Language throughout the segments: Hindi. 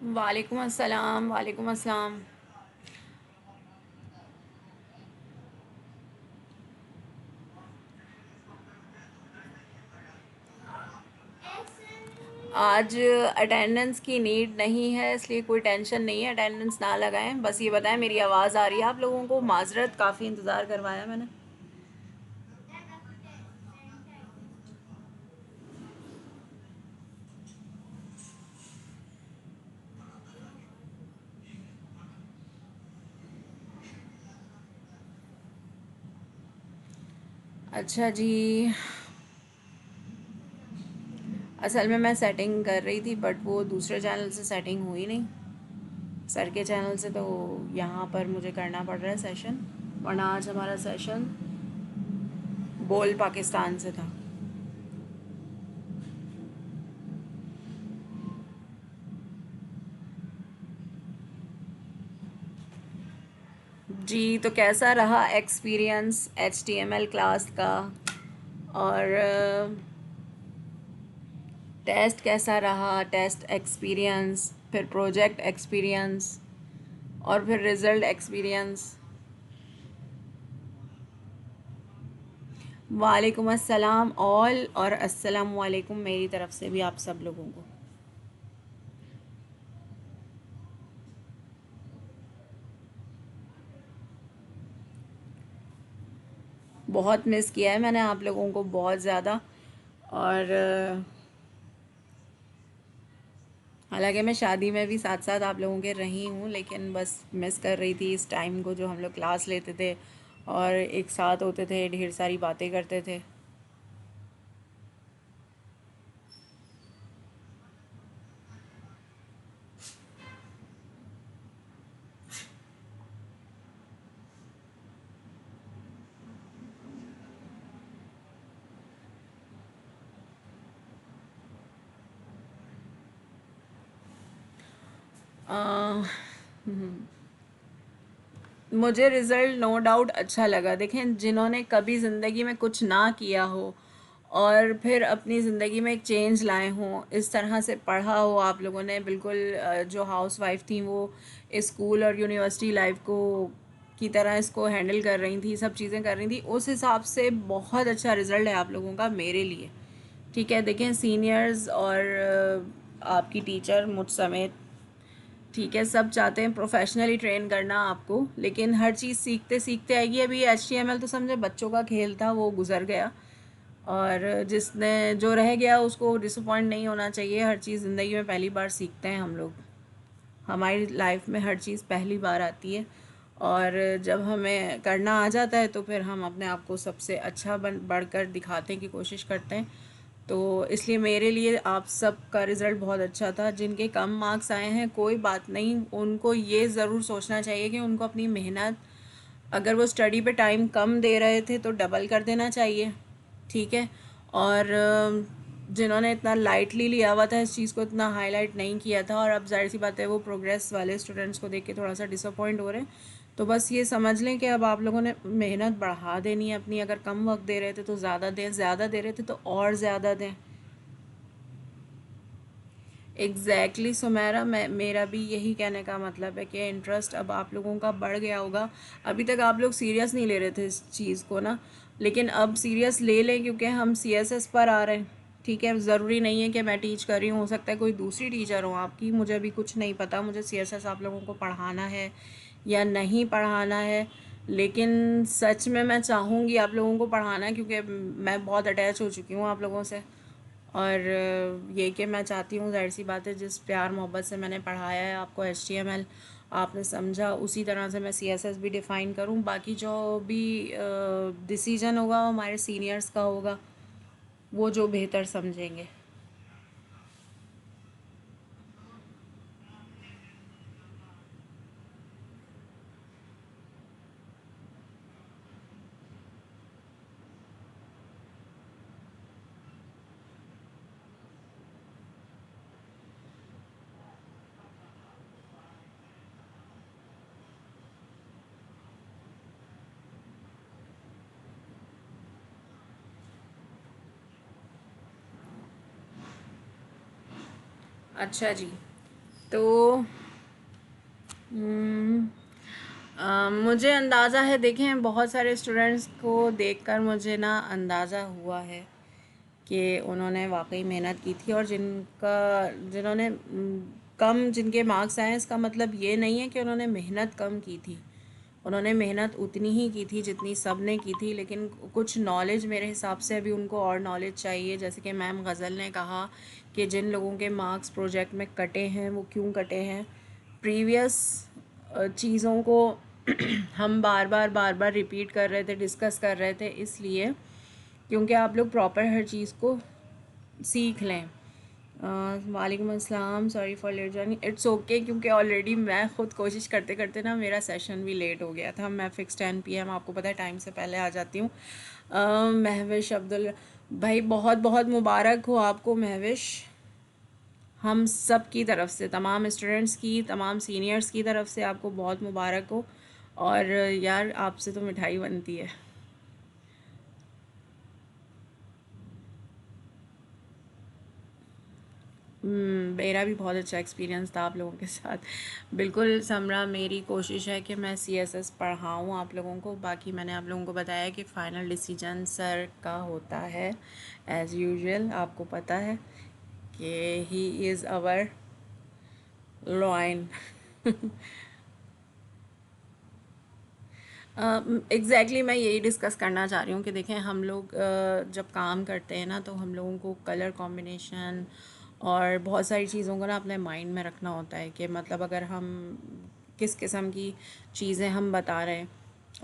वालेकुम अस्सलाम, वालेकुम अस्सलाम। आज अटेंडेंस की नीड नहीं है, इसलिए कोई टेंशन नहीं है, अटेंडेंस ना लगाएं। बस ये बताएं मेरी आवाज़ आ रही है आप लोगों को? माजरत, काफ़ी इंतज़ार करवाया मैंने। अच्छा जी। असल में मैं सेटिंग कर रही थी, बट वो दूसरे चैनल से सेटिंग हुई नहीं। सर के चैनल से तो यहाँ पर मुझे करना पड़ रहा है सेशन, वरना आज हमारा सेशन बोल पाकिस्तान से था। जी, तो कैसा रहा एक्सपीरियंस HTML क्लास का? और टेस्ट कैसा रहा? टेस्ट एक्सपीरियंस, फिर प्रोजेक्ट एक्सपीरियंस, और फिर रिज़ल्ट एक्सपीरियंस। वालेकुम अस्सलाम ऑल, और अस्सलाम वालेकुम मेरी तरफ से भी आप सब लोगों को। बहुत मिस किया है मैंने आप लोगों को, बहुत ज़्यादा। और हालांकि मैं शादी में भी साथ साथ आप लोगों के रही हूँ, लेकिन बस मिस कर रही थी इस टाइम को जो हम लोग क्लास लेते थे और एक साथ होते थे, ढेर सारी बातें करते थे। अ, मुझे रिज़ल्ट नो डाउट अच्छा लगा। देखें, जिन्होंने कभी ज़िंदगी में कुछ ना किया हो और फिर अपनी ज़िंदगी में एक चेंज लाए हों, इस तरह से पढ़ा हो आप लोगों ने, बिल्कुल जो हाउस वाइफ थी वो स्कूल और यूनिवर्सिटी लाइफ को की तरह इसको हैंडल कर रही थी, सब चीज़ें कर रही थी, उस हिसाब से बहुत अच्छा रिज़ल्ट है आप लोगों का मेरे लिए। ठीक है, देखें, सीनियर्स और आपकी टीचर मुझ समेत, ठीक है, सब चाहते हैं प्रोफेशनली ट्रेन करना आपको, लेकिन हर चीज़ सीखते सीखते आएगी। अभी HTML तो समझे बच्चों का खेल था, वो गुजर गया। और जिसने जो रह गया उसको डिसअपॉइंट नहीं होना चाहिए। हर चीज़ ज़िंदगी में पहली बार सीखते हैं हम लोग। हमारी लाइफ में हर चीज़ पहली बार आती है, और जब हमें करना आ जाता है तो फिर हम अपने आप को सबसे अच्छा बन बढ़कर दिखाने की कोशिश करते हैं। तो इसलिए मेरे लिए आप सब का रिज़ल्ट बहुत अच्छा था। जिनके कम मार्क्स आए हैं कोई बात नहीं, उनको ये ज़रूर सोचना चाहिए कि उनको अपनी मेहनत, अगर वो स्टडी पे टाइम कम दे रहे थे तो डबल कर देना चाहिए। ठीक है। और जिन्होंने इतना लाइटली लिया हुआ था, इस चीज़ को इतना हाईलाइट नहीं किया था, और अब जाहिर सी बात है वो प्रोग्रेस वाले स्टूडेंट्स को देख के थोड़ा सा डिसअपॉइंट हो रहे हैं, तो बस ये समझ लें कि अब आप लोगों ने मेहनत बढ़ा देनी है अपनी। अगर कम वक्त दे रहे थे तो ज़्यादा दें, ज़्यादा दे रहे थे तो और ज़्यादा दें। एग्जैक्टली सुमेरा, मैं मेरा भी यही कहने का मतलब है कि इंटरेस्ट अब आप लोगों का बढ़ गया होगा। अभी तक आप लोग सीरियस नहीं ले रहे थे इस चीज़ को ना, लेकिन अब सीरियस ले लें, क्योंकि हम CSS पर आ रहे हैं। ठीक है, ज़रूरी नहीं है कि मैं टीच कर रही हूँ, हो सकता है कोई दूसरी टीचर हो आपकी, मुझे अभी कुछ नहीं पता मुझे CSS आप लोगों को पढ़ाना है या नहीं पढ़ाना है। लेकिन सच में मैं चाहूँगी आप लोगों को पढ़ाना, क्योंकि मैं बहुत अटैच हो चुकी हूँ आप लोगों से। और ये कि मैं चाहती हूँ, ज़ाहिर सी बात है, जिस प्यार मोहब्बत से मैंने पढ़ाया है आपको HTML, आपने समझा, उसी तरह से मैं CSS भी डिफ़ाइन करूँ। बाकी जो भी डिसीजन होगा वो हमारे सीनियर्स का होगा, वो जो बेहतर समझेंगे। अच्छा जी। तो मुझे अंदाज़ा है, देखें बहुत सारे स्टूडेंट्स को देखकर मुझे ना अंदाज़ा हुआ है कि उन्होंने वाकई मेहनत की थी, और जिन्होंने कम जिनके मार्क्स आए, इसका मतलब ये नहीं है कि उन्होंने मेहनत कम की थी। उन्होंने मेहनत उतनी ही की थी जितनी सब ने की थी, लेकिन कुछ नॉलेज मेरे हिसाब से अभी उनको और नॉलेज चाहिए। जैसे कि मैम गज़ल ने कहा कि जिन लोगों के मार्क्स प्रोजेक्ट में कटे हैं वो क्यों कटे हैं, प्रीवियस चीज़ों को हम बार बार रिपीट कर रहे थे, डिस्कस कर रहे थे, इसलिए क्योंकि आप लोग प्रॉपर हर चीज़ को सीख लें। वालेकुम अस्सलाम, sorry for late joining, it's okay, क्योंकि ऑलरेडी मैं ख़ुद कोशिश करते करते ना मेरा सेशन भी लेट हो गया था। मैं फ़िक्स 10 PM आपको पता है टाइम से पहले आ जाती हूँ। महविश अब्दुल भाई, बहुत बहुत मुबारक हो आपको महविश, हम सब की तरफ से, तमाम स्टूडेंट्स की, तमाम सीनियर्स की तरफ से आपको बहुत मुबारक हो। और यार आपसे तो मिठाई बनती है। मेरा भी बहुत अच्छा एक्सपीरियंस था आप लोगों के साथ। बिल्कुल समरा, मेरी कोशिश है कि मैं CSS पढ़ाऊँ आप लोगों को। बाकी मैंने आप लोगों को बताया कि फ़ाइनल डिसीजन सर का होता है एज़ यूजुअल, आपको पता है कि he is our lion. Exactly मैं यही डिस्कस करना चाह रही हूँ कि देखें हम लोग जब काम करते हैं ना, तो हम लोगों को कलर कॉम्बिनेशन और बहुत सारी चीज़ों को ना अपने माइंड में रखना होता है कि मतलब अगर हम किस किस्म की चीज़ें हम बता रहे हैं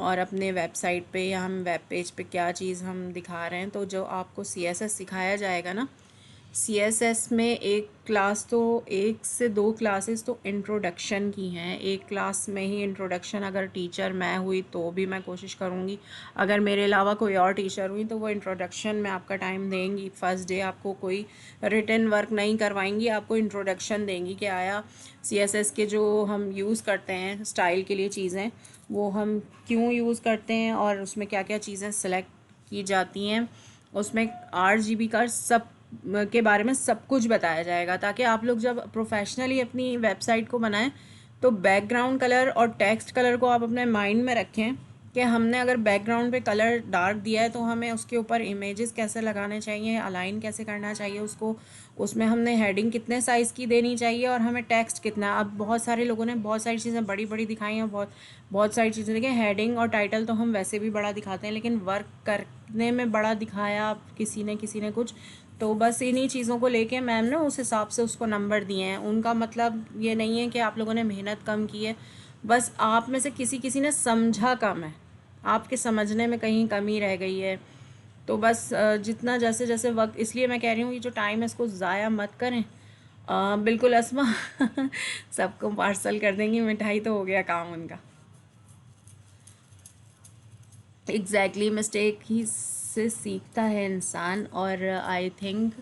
और अपने वेबसाइट पे या हम वेब पेज पे क्या चीज़ हम दिखा रहे हैं, तो जो आपको CSS सिखाया जाएगा ना, CSS में एक क्लास तो, 1 से 2 क्लासेस तो इंट्रोडक्शन की हैं। एक क्लास में ही इंट्रोडक्शन, अगर टीचर मैं हुई तो भी मैं कोशिश करूँगी, अगर मेरे अलावा कोई और टीचर हुई तो वो इंट्रोडक्शन में आपका टाइम देंगी। फर्स्ट डे आपको कोई रिटन वर्क नहीं करवाएंगी, आपको इंट्रोडक्शन देंगी कि आया CSS के जो हम यूज़ करते हैं स्टाइल के लिए चीज़ें, वो हम क्यों यूज़ करते हैं और उसमें क्या क्या चीज़ें सेलेक्ट की जाती हैं, उसमें RGB का सब के बारे में सब कुछ बताया जाएगा, ताकि आप लोग जब प्रोफेशनली अपनी वेबसाइट को बनाएं तो बैकग्राउंड कलर और टेक्स्ट कलर को आप अपने माइंड में रखें कि हमने अगर बैकग्राउंड पे कलर डार्क दिया है तो हमें उसके ऊपर इमेजेस कैसे लगाने चाहिए, अलाइन कैसे करना चाहिए उसको, उसमें हमने हेडिंग कितने साइज़ की देनी चाहिए और हमें टेक्स्ट कितना। अब बहुत सारे लोगों ने बहुत सारी चीज़ें बड़ी बड़ी दिखाई हैं, बहुत बहुत सारी चीज़ें देखिए, हेडिंग और टाइटल तो हम वैसे भी बड़ा दिखाते हैं, लेकिन वर्क करने में बड़ा दिखाया किसी ने कुछ, तो बस इन्हीं चीज़ों को लेके मैम ने उस हिसाब से उसको नंबर दिए हैं। उनका मतलब ये नहीं है कि आप लोगों ने मेहनत कम की है, बस आप में से किसी किसी ने समझा कम है, आपके समझने में कहीं कमी रह गई है। तो बस जितना जैसे जैसे वक्त, इसलिए मैं कह रही हूँ ये जो टाइम है इसको ज़ाया मत करें। बिल्कुल अस्मा सबको पार्सल कर देंगी मिठाई, तो हो गया काम उनका। एग्जैक्टली मिस्टेक ही से सीखता है इंसान, और आई थिंक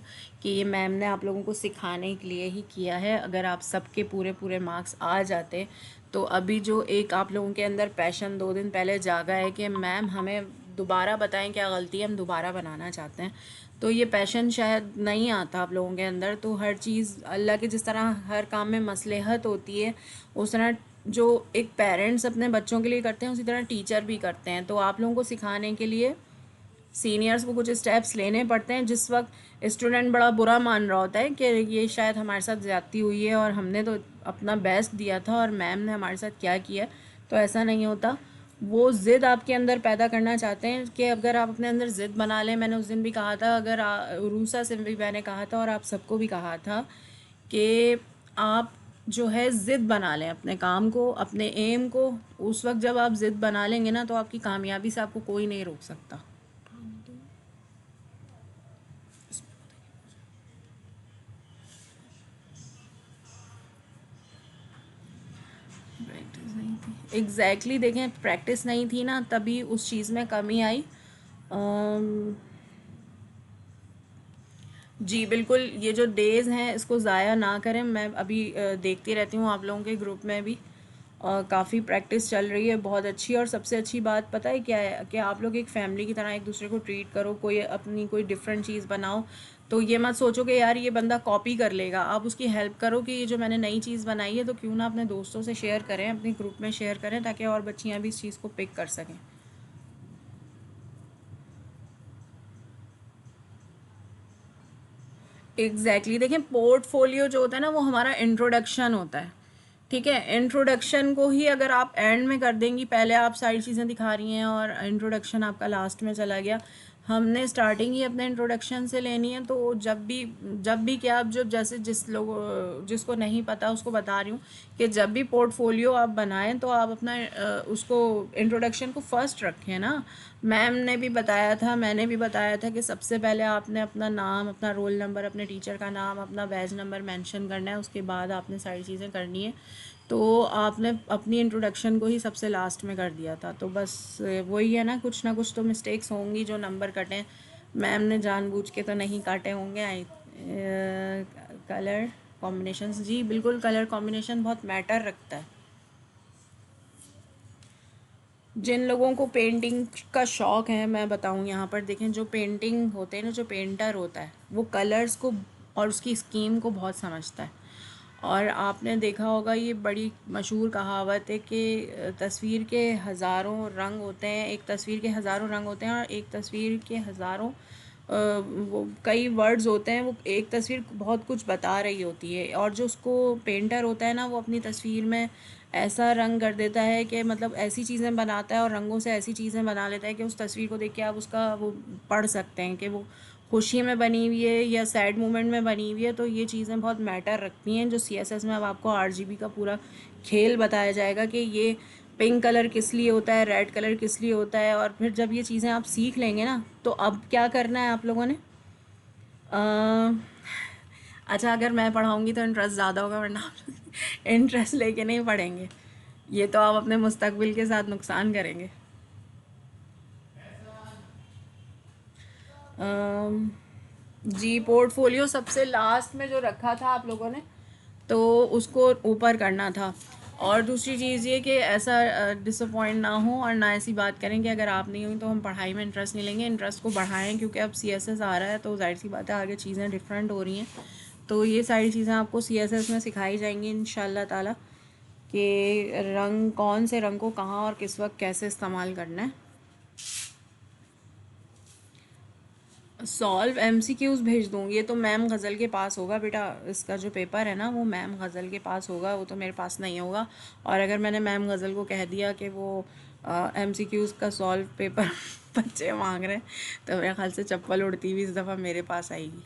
कि ये मैम ने आप लोगों को सिखाने के लिए ही किया है। अगर आप सबके पूरे पूरे मार्क्स आ जाते तो अभी जो एक आप लोगों के अंदर पैशन 2 दिन पहले जागा है कि मैम हमें दोबारा बताएं क्या गलती है, हम दोबारा बनाना चाहते हैं, तो ये पैशन शायद नहीं आता आप लोगों के अंदर। तो हर चीज़ अल्लाह के, जिस तरह हर काम में मसलहत होती है, उस तरह जो एक पेरेंट्स अपने बच्चों के लिए करते हैं उसी तरह टीचर भी करते हैं। तो आप लोगों को सिखाने के लिए सीनियर्स को कुछ स्टेप्स लेने पड़ते हैं। जिस वक्त स्टूडेंट बड़ा बुरा मान रहा होता है कि ये शायद हमारे साथ ज़्यादती हुई है और हमने तो अपना बेस्ट दिया था और मैम ने हमारे साथ क्या किया, तो ऐसा नहीं होता। वो ज़िद आपके अंदर पैदा करना चाहते हैं कि अगर आप अपने अंदर ज़िद बना लें, मैंने उस दिन भी कहा था, अगर रूसा से भी मैंने कहा था और आप सबको भी कहा था कि आप जो है ज़िद बना लें अपने काम को, अपने एम को। उस वक्त जब आप ज़िद बना लेंगे ना, तो आपकी कामयाबी से आपको कोई नहीं रोक सकता। प्रैक्टिस नहीं थी, एग्जैक्टली देखें, प्रैक्टिस नहीं थी ना, तभी उस चीज़ में कमी आई। जी बिल्कुल, ये जो डेज़ हैं इसको ज़ाया ना करें। मैं अभी देखती रहती हूँ आप लोगों के ग्रुप में भी काफ़ी प्रैक्टिस चल रही है, बहुत अच्छी। और सबसे अच्छी बात पता है क्या है, कि आप लोग एक फ़ैमिली की तरह एक दूसरे को ट्रीट करो, कोई अपनी कोई डिफरेंट चीज़ बनाओ तो ये मत सोचो कि यार ये बंदा कॉपी कर लेगा, आप उसकी हेल्प करो कि ये जो मैंने नई चीज़ बनाई है तो क्यों ना अपने दोस्तों से शेयर करें, अपने ग्रुप में शेयर करें, ताकि और बच्चियाँ भी इस चीज़ को पिक कर सकें। एग्जैक्टली देखें, पोर्टफोलियो जो होता है ना वो हमारा इंट्रोडक्शन होता है, ठीक है। इंट्रोडक्शन को ही अगर आप एंड में कर देंगी, पहले आप सारी चीज़ें दिखा रही हैं और इंट्रोडक्शन आपका लास्ट में चला गया, हमने स्टार्टिंग ही अपने इंट्रोडक्शन से लेनी है। तो जब भी क्या, आप जो जैसे जिसको नहीं पता उसको बता रही हूँ कि जब भी पोर्टफोलियो आप बनाएं तो आप अपना उसको इंट्रोडक्शन को फर्स्ट रखें ना। मैम ने भी बताया था, मैंने भी बताया था कि सबसे पहले आपने अपना नाम, अपना रोल नंबर, अपने टीचर का नाम, अपना बैच नंबर मेंशन करना है, उसके बाद आपने सारी चीज़ें करनी है। तो आपने अपनी इंट्रोडक्शन को ही सबसे लास्ट में कर दिया था। तो बस वही है ना कुछ तो मिस्टेक्स होंगी जो नंबर कटें। मैम ने जानबूझ के तो नहीं काटे होंगे। आई कलर कॉम्बिनेशंस, जी बिल्कुल, कलर कॉम्बिनेशन बहुत मैटर रखता है। जिन लोगों को पेंटिंग का शौक़ है, मैं बताऊं यहाँ पर देखें, जो पेंटिंग होते हैं ना, जो पेंटर होता है वो कलर्स को और उसकी स्कीम को बहुत समझता है। और आपने देखा होगा, ये बड़ी मशहूर कहावत है कि तस्वीर के हज़ारों रंग होते हैं, एक तस्वीर के हज़ारों रंग होते हैं और एक तस्वीर के हज़ारों वो कई वर्ड्स होते हैं। वो एक तस्वीर बहुत कुछ बता रही होती है, और जो उसको पेंटर होता है ना, वो अपनी तस्वीर में ऐसा रंग कर देता है कि मतलब ऐसी चीज़ें बनाता है और रंगों से ऐसी चीज़ें बना लेता है कि उस तस्वीर को देख के आप उसका वो पढ़ सकते हैं कि वो खुशी में बनी हुई है या सैड मोमेंट में बनी हुई है। तो ये चीज़ें बहुत मैटर रखती हैं। जो सीएसएस में अब आपको आरजीबी का पूरा खेल बताया जाएगा कि ये पिंक कलर किस लिए होता है, रेड कलर किस लिए होता है। और फिर जब ये चीज़ें आप सीख लेंगे ना, तो अब क्या करना है आप लोगों ने, अ, अच्छा अगर मैं पढ़ाऊँगी तो इंटरेस्ट ज़्यादा होगा, वरना आप इंटरेस्ट लेके नहीं पढ़ेंगे। ये तो आप अपने मुस्तकबिल के साथ नुकसान करेंगे। जी, पोर्टफोलियो सबसे लास्ट में जो रखा था आप लोगों ने, तो उसको ऊपर करना था। और दूसरी चीज़ ये कि ऐसा डिसअपॉइंट ना हो और ना ऐसी बात करें कि अगर आप नहीं हुई तो हम पढ़ाई में इंटरेस्ट नहीं लेंगे। इंटरेस्ट को बढ़ाएं, क्योंकि अब सीएसएस आ रहा है तो जाहिर सी बात है आगे चीज़ें डिफरेंट हो रही हैं। तो ये सारी चीज़ें आपको सीएसएस में सिखाई जाएंगी इंशाल्लाह ताला, कि रंग, कौन से रंग को कहाँ और किस वक्त कैसे इस्तेमाल करना है। सॉल्व एमसीक्यूज़ भेज दूँ, ये तो मैम गज़ल के पास होगा बेटा। इसका जो पेपर है ना वो मैम गज़ल के पास होगा, वो तो मेरे पास नहीं होगा। और अगर मैंने मैम गज़ल को कह दिया कि वो एमसीक्यूज़ का सॉल्व पेपर बच्चे मांग रहे हैं, तो मेरे ख्याल से चप्पल उड़ती हुई इस दफ़ा मेरे पास आएगी।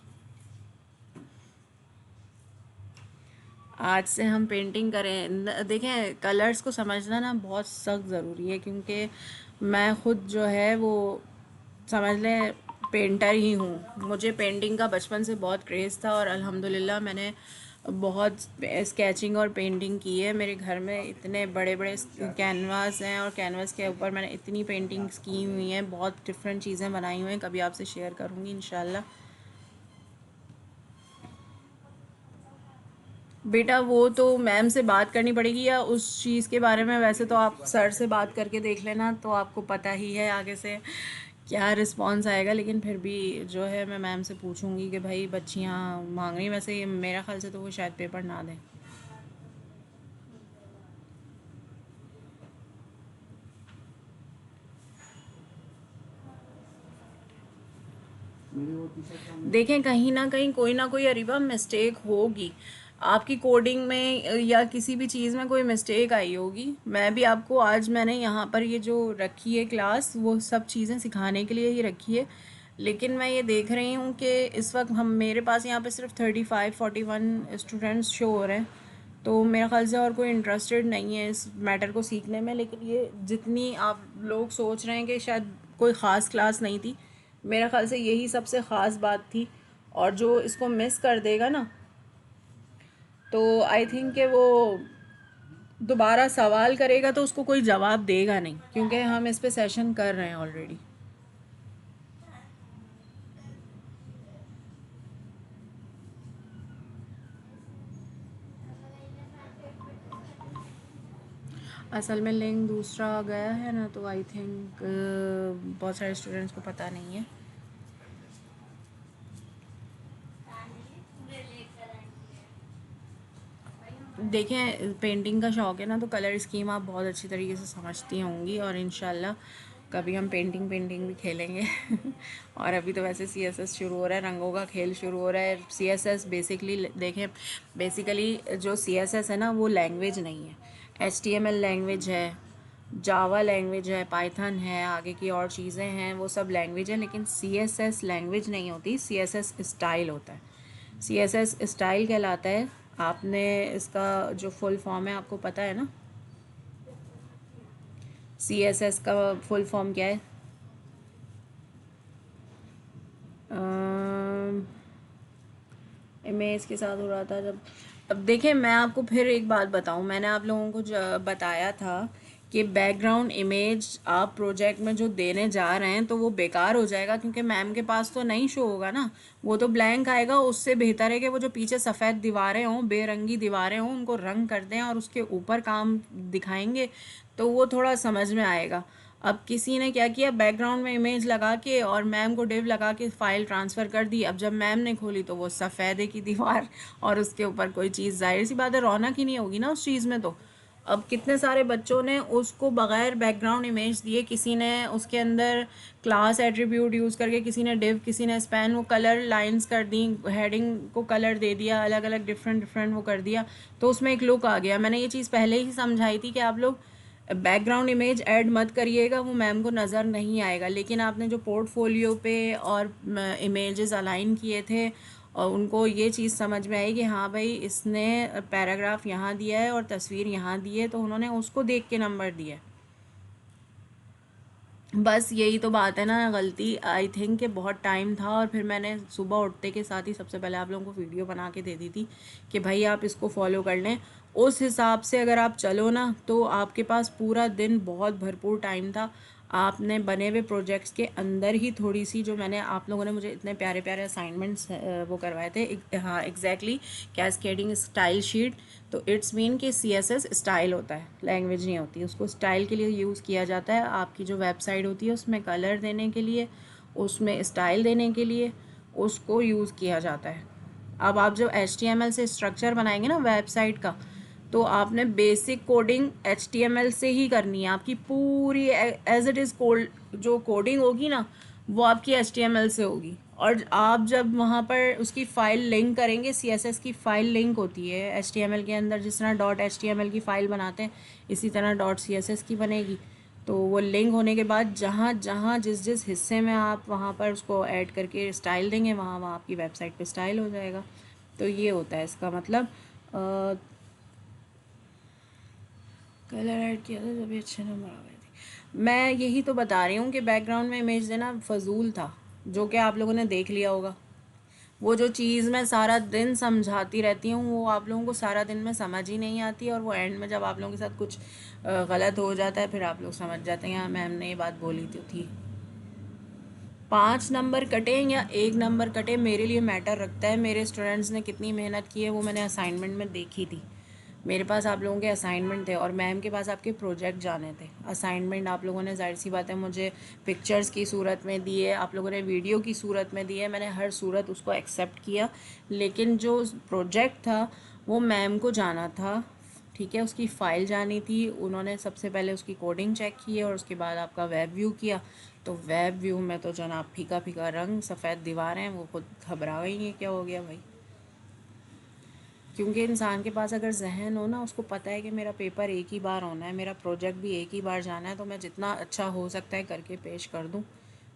आज से हम पेंटिंग करें। देखें, कलर्स को समझना ना बहुत सख्त ज़रूरी है, क्योंकि मैं ख़ुद जो है वो समझ लें पेंटर ही हूँ। मुझे पेंटिंग का बचपन से बहुत क्रेज़ था और अल्हम्दुलिल्लाह मैंने बहुत स्केचिंग और पेंटिंग की है। मेरे घर में इतने बड़े बड़े कैनवास हैं और कैनवास के ऊपर मैंने इतनी पेंटिंग्स की हुई हैं, बहुत डिफरेंट चीज़ें बनाई हुई हैं। कभी आपसे शेयर करूँगी इंशाल्लाह। बेटा वो तो मैम से बात करनी पड़ेगी, या उस चीज़ के बारे में वैसे तो आप सर से बात करके देख लेना, तो आपको पता ही है आगे से क्या रिस्पॉन्स आएगा। लेकिन फिर भी जो है मैं मैम से पूछूंगी कि भाई बच्चियाँ मांग रही, वैसे ये मेरा ख्याल से तो वो शायद पेपर ना दें। देखें, कहीं ना कोई अरीबा मिस्टेक होगी आपकी कोडिंग में, या किसी भी चीज़ में कोई मिस्टेक आई होगी। मैं भी आपको आज मैंने यहाँ पर ये जो रखी है क्लास, वो सब चीज़ें सिखाने के लिए ही रखी है। लेकिन मैं ये देख रही हूँ कि इस वक्त हम, मेरे पास यहाँ पे सिर्फ 35-41 स्टूडेंट्स शो हो रहे हैं। तो मेरे ख्याल से और कोई इंटरेस्टेड नहीं है इस मैटर को सीखने में। लेकिन ये जितनी आप लोग सोच रहे हैं कि शायद कोई ख़ास क्लास नहीं थी, मेरे ख्याल से यही सबसे ख़ास बात थी। और जो इसको मिस कर देगा ना, तो आई थिंक कि वो दोबारा सवाल करेगा तो उसको कोई जवाब देगा नहीं, क्योंकि हम इस पे सेशन कर रहे हैं ऑलरेडी। असल में लिंक दूसरा गया है ना, तो आई थिंक बहुत सारे स्टूडेंट्स को पता नहीं है। देखें, पेंटिंग का शौक़ है ना, तो कलर स्कीम आप बहुत अच्छी तरीके से समझती होंगी, और इंशाल्लाह कभी हम पेंटिंग भी खेलेंगे। और अभी तो वैसे सीएसएस शुरू हो रहा है, रंगों का खेल शुरू हो रहा है। सीएसएस बेसिकली देखें, बेसिकली जो सीएसएस है ना, वो लैंग्वेज नहीं है। एचटीएमएल लैंग्वेज है, जावा लैंग्वेज है, पाइथन है, आगे की और चीज़ें हैं, वो सब लैंग्वेज है। लेकिन सीएसएस लैंग्वेज नहीं होती, सीएसएस स्टाइल होता है। सीएसएस स्टाइल कहलाता है। आपने इसका जो फुल फॉर्म है आपको पता है ना? सीएसएस का फुल फॉर्म क्या है? इमेज के साथ हो रहा था जब। अब देखें, मैं आपको फिर एक बात बताऊं, मैंने आप लोगों को बताया था कि बैकग्राउंड इमेज आप प्रोजेक्ट में जो देने जा रहे हैं तो वो बेकार हो जाएगा, क्योंकि मैम के पास तो नहीं शो होगा ना, वो तो ब्लैंक आएगा। उससे बेहतर है कि वो जो पीछे सफ़ेद दीवारें हों, बेरंगी दीवारें हों, उनको रंग कर दें और उसके ऊपर काम दिखाएंगे, तो वो थोड़ा समझ में आएगा। अब किसी ने क्या किया, बैकग्राउंड में इमेज लगा के और मैम को डिव लगा के फ़ाइल ट्रांसफ़र कर दी। अब जब मैम ने खोली तो वो सफ़ेदे की दीवार और उसके ऊपर कोई चीज़, जाहिर सी बात है रौनक ही नहीं होगी ना उस चीज़ में। तो अब कितने सारे बच्चों ने उसको बगैर बैकग्राउंड इमेज दिए, किसी ने उसके अंदर क्लास एट्रीब्यूट यूज़ करके, किसी ने डिव, किसी ने स्पैन, वो कलर लाइंस कर दी, हेडिंग को कलर दे दिया, अलग अलग डिफरेंट डिफरेंट वो कर दिया, तो उसमें एक लुक आ गया। मैंने ये चीज़ पहले ही समझाई थी कि आप लोग बैकग्राउंड इमेज ऐड मत करिएगा, वो मैम को नज़र नहीं आएगा। लेकिन आपने जो पोर्टफोलियो पे और इमेजेस अलाइन किए थे, और उनको ये चीज़ समझ में आई कि हाँ भाई, इसने पैराग्राफ यहाँ दिया है और तस्वीर यहाँ दी है, तो उन्होंने उसको देख के नंबर दिया। बस यही तो बात है ना, गलती आई थिंक कि बहुत टाइम था, और फिर मैंने सुबह उठते के साथ ही सबसे पहले आप लोगों को वीडियो बना के दे दी थी कि भाई आप इसको फॉलो कर लें। उस हिसाब से अगर आप चलो ना, तो आपके पास पूरा दिन बहुत भरपूर टाइम था। आपने बने हुए प्रोजेक्ट्स के अंदर ही थोड़ी सी, जो मैंने आप लोगों ने मुझे इतने प्यारे प्यारे असाइनमेंट्स वो करवाए थे, हाँ एग्जैक्टली, कैस्केडिंग स्टाइल शीट। तो इट्स मीन कि सीएसएस स्टाइल होता है, लैंग्वेज नहीं होती। उसको स्टाइल के लिए यूज़ किया जाता है। आपकी जो वेबसाइट होती है उसमें कलर देने के लिए, उसमें स्टाइल देने के लिए उसको यूज़ किया जाता है। अब आप जब HTML से स्ट्रक्चर बनाएंगे ना वेबसाइट का, तो आपने बेसिक कोडिंग HTML से ही करनी है। आपकी पूरी एज इट इज़ कोड जो कोडिंग होगी ना, वो आपकी HTML से होगी। और आप जब वहाँ पर उसकी फ़ाइल लिंक करेंगे, CSS की फ़ाइल लिंक होती है HTML के अंदर, जिस तरह .html की फ़ाइल बनाते हैं, इसी तरह .css की बनेगी। तो वो लिंक होने के बाद जहाँ जहाँ जिस जिस हिस्से में आप वहाँ पर उसको ऐड करके स्टाइल देंगे, वहाँ वहाँ आपकी वेबसाइट पे स्टाइल हो जाएगा। तो ये होता है इसका मतलब। कलर ऐड किया था जब भी अच्छे नंबर आ गए थे। मैं यही तो बता रही हूँ कि बैकग्राउंड में इमेज देना फजूल था, जो कि आप लोगों ने देख लिया होगा। वो जो चीज़ मैं सारा दिन समझाती रहती हूँ, वो आप लोगों को सारा दिन में समझ ही नहीं आती, और वो एंड में जब आप लोगों के साथ कुछ गलत हो जाता है, फिर आप लोग समझ जाते हैं हाँ मैम ने ये बात बोली थी। 5 नंबर कटे या 1 नंबर कटे, मेरे लिए मैटर रखता है मेरे स्टूडेंट्स ने कितनी मेहनत की है, वो मैंने असाइनमेंट में देखी थी। मेरे पास आप लोगों के असाइनमेंट थे, और मैम के पास आपके प्रोजेक्ट जाने थे। असाइनमेंट आप लोगों ने जाहिर सी बात है मुझे पिक्चर्स की सूरत में दिए, आप लोगों ने वीडियो की सूरत में दिए, मैंने हर सूरत उसको एक्सेप्ट किया। लेकिन जो प्रोजेक्ट था वो मैम को जाना था, ठीक है, उसकी फ़ाइल जानी थी। उन्होंने सबसे पहले उसकी कोडिंग चेक की है, और उसके बाद आपका वेब व्यू किया। तो वेब व्यू में तो जनाब फीका फीका रंग, सफ़ेद दीवारें, वो खुद घबरा गई हैं क्या हो गया भाई। क्योंकि इंसान के पास अगर जहन हो ना, उसको पता है कि मेरा पेपर एक ही बार होना है, मेरा प्रोजेक्ट भी एक ही बार जाना है, तो मैं जितना अच्छा हो सकता है करके पेश कर दूँ।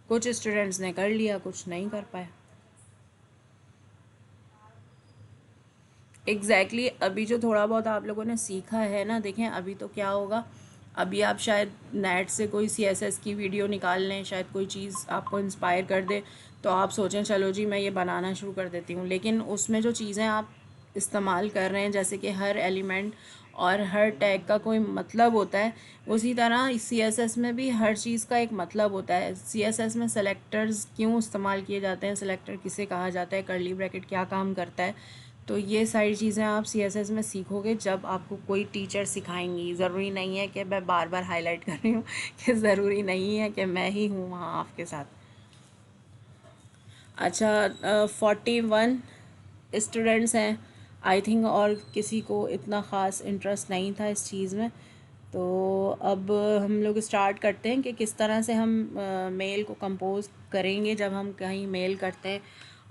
कुछ स्टूडेंट्स ने कर लिया, कुछ नहीं कर पाए। एग्जैक्टली अभी जो थोड़ा बहुत आप लोगों ने सीखा है ना, देखें अभी तो क्या होगा, अभी आप शायद नेट से कोई CSS की वीडियो निकाल लें, शायद कोई चीज़ आपको इंस्पायर कर दे, तो आप सोचें चलो जी मैं ये बनाना शुरू कर देती हूँ। लेकिन उसमें जो चीज़ें आप इस्तेमाल कर रहे हैं, जैसे कि हर एलिमेंट और हर टैग का कोई मतलब होता है, उसी तरह CSS में भी हर चीज़ का एक मतलब होता है। CSS में सेलेक्टर्स क्यों इस्तेमाल किए जाते हैं, सेलेक्टर किसे कहा जाता है, कर्ली ब्रैकेट क्या काम करता है, तो ये सारी चीज़ें आप CSS में सीखोगे जब आपको कोई टीचर सिखाएंगी। ज़रूरी नहीं है कि मैं बार बार हाईलाइट कर रही हूँ कि ज़रूरी नहीं है कि मैं ही हूँ वहाँ आपके साथ। अच्छा, 41 स्टूडेंट्स हैं। आई थिंक, और किसी को इतना ख़ास इंटरेस्ट नहीं था इस चीज़ में। तो अब हम लोग स्टार्ट करते हैं कि किस तरह से हम मेल को कंपोज करेंगे जब हम कहीं मेल करते हैं।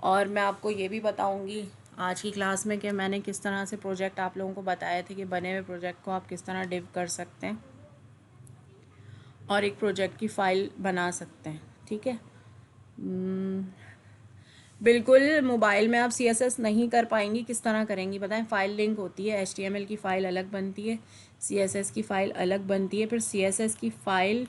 और मैं आपको ये भी बताऊंगी आज की क्लास में कि मैंने किस तरह से प्रोजेक्ट आप लोगों को बताए थे कि बने हुए प्रोजेक्ट को आप किस तरह डिव कर सकते हैं और एक प्रोजेक्ट की फ़ाइल बना सकते हैं। ठीक है। बिल्कुल मोबाइल में आप CSS नहीं कर पाएंगी। किस तरह करेंगी बताएं? फ़ाइल लिंक होती है, HTML की फ़ाइल अलग बनती है, CSS की फ़ाइल अलग बनती है, फिर CSS की फ़ाइल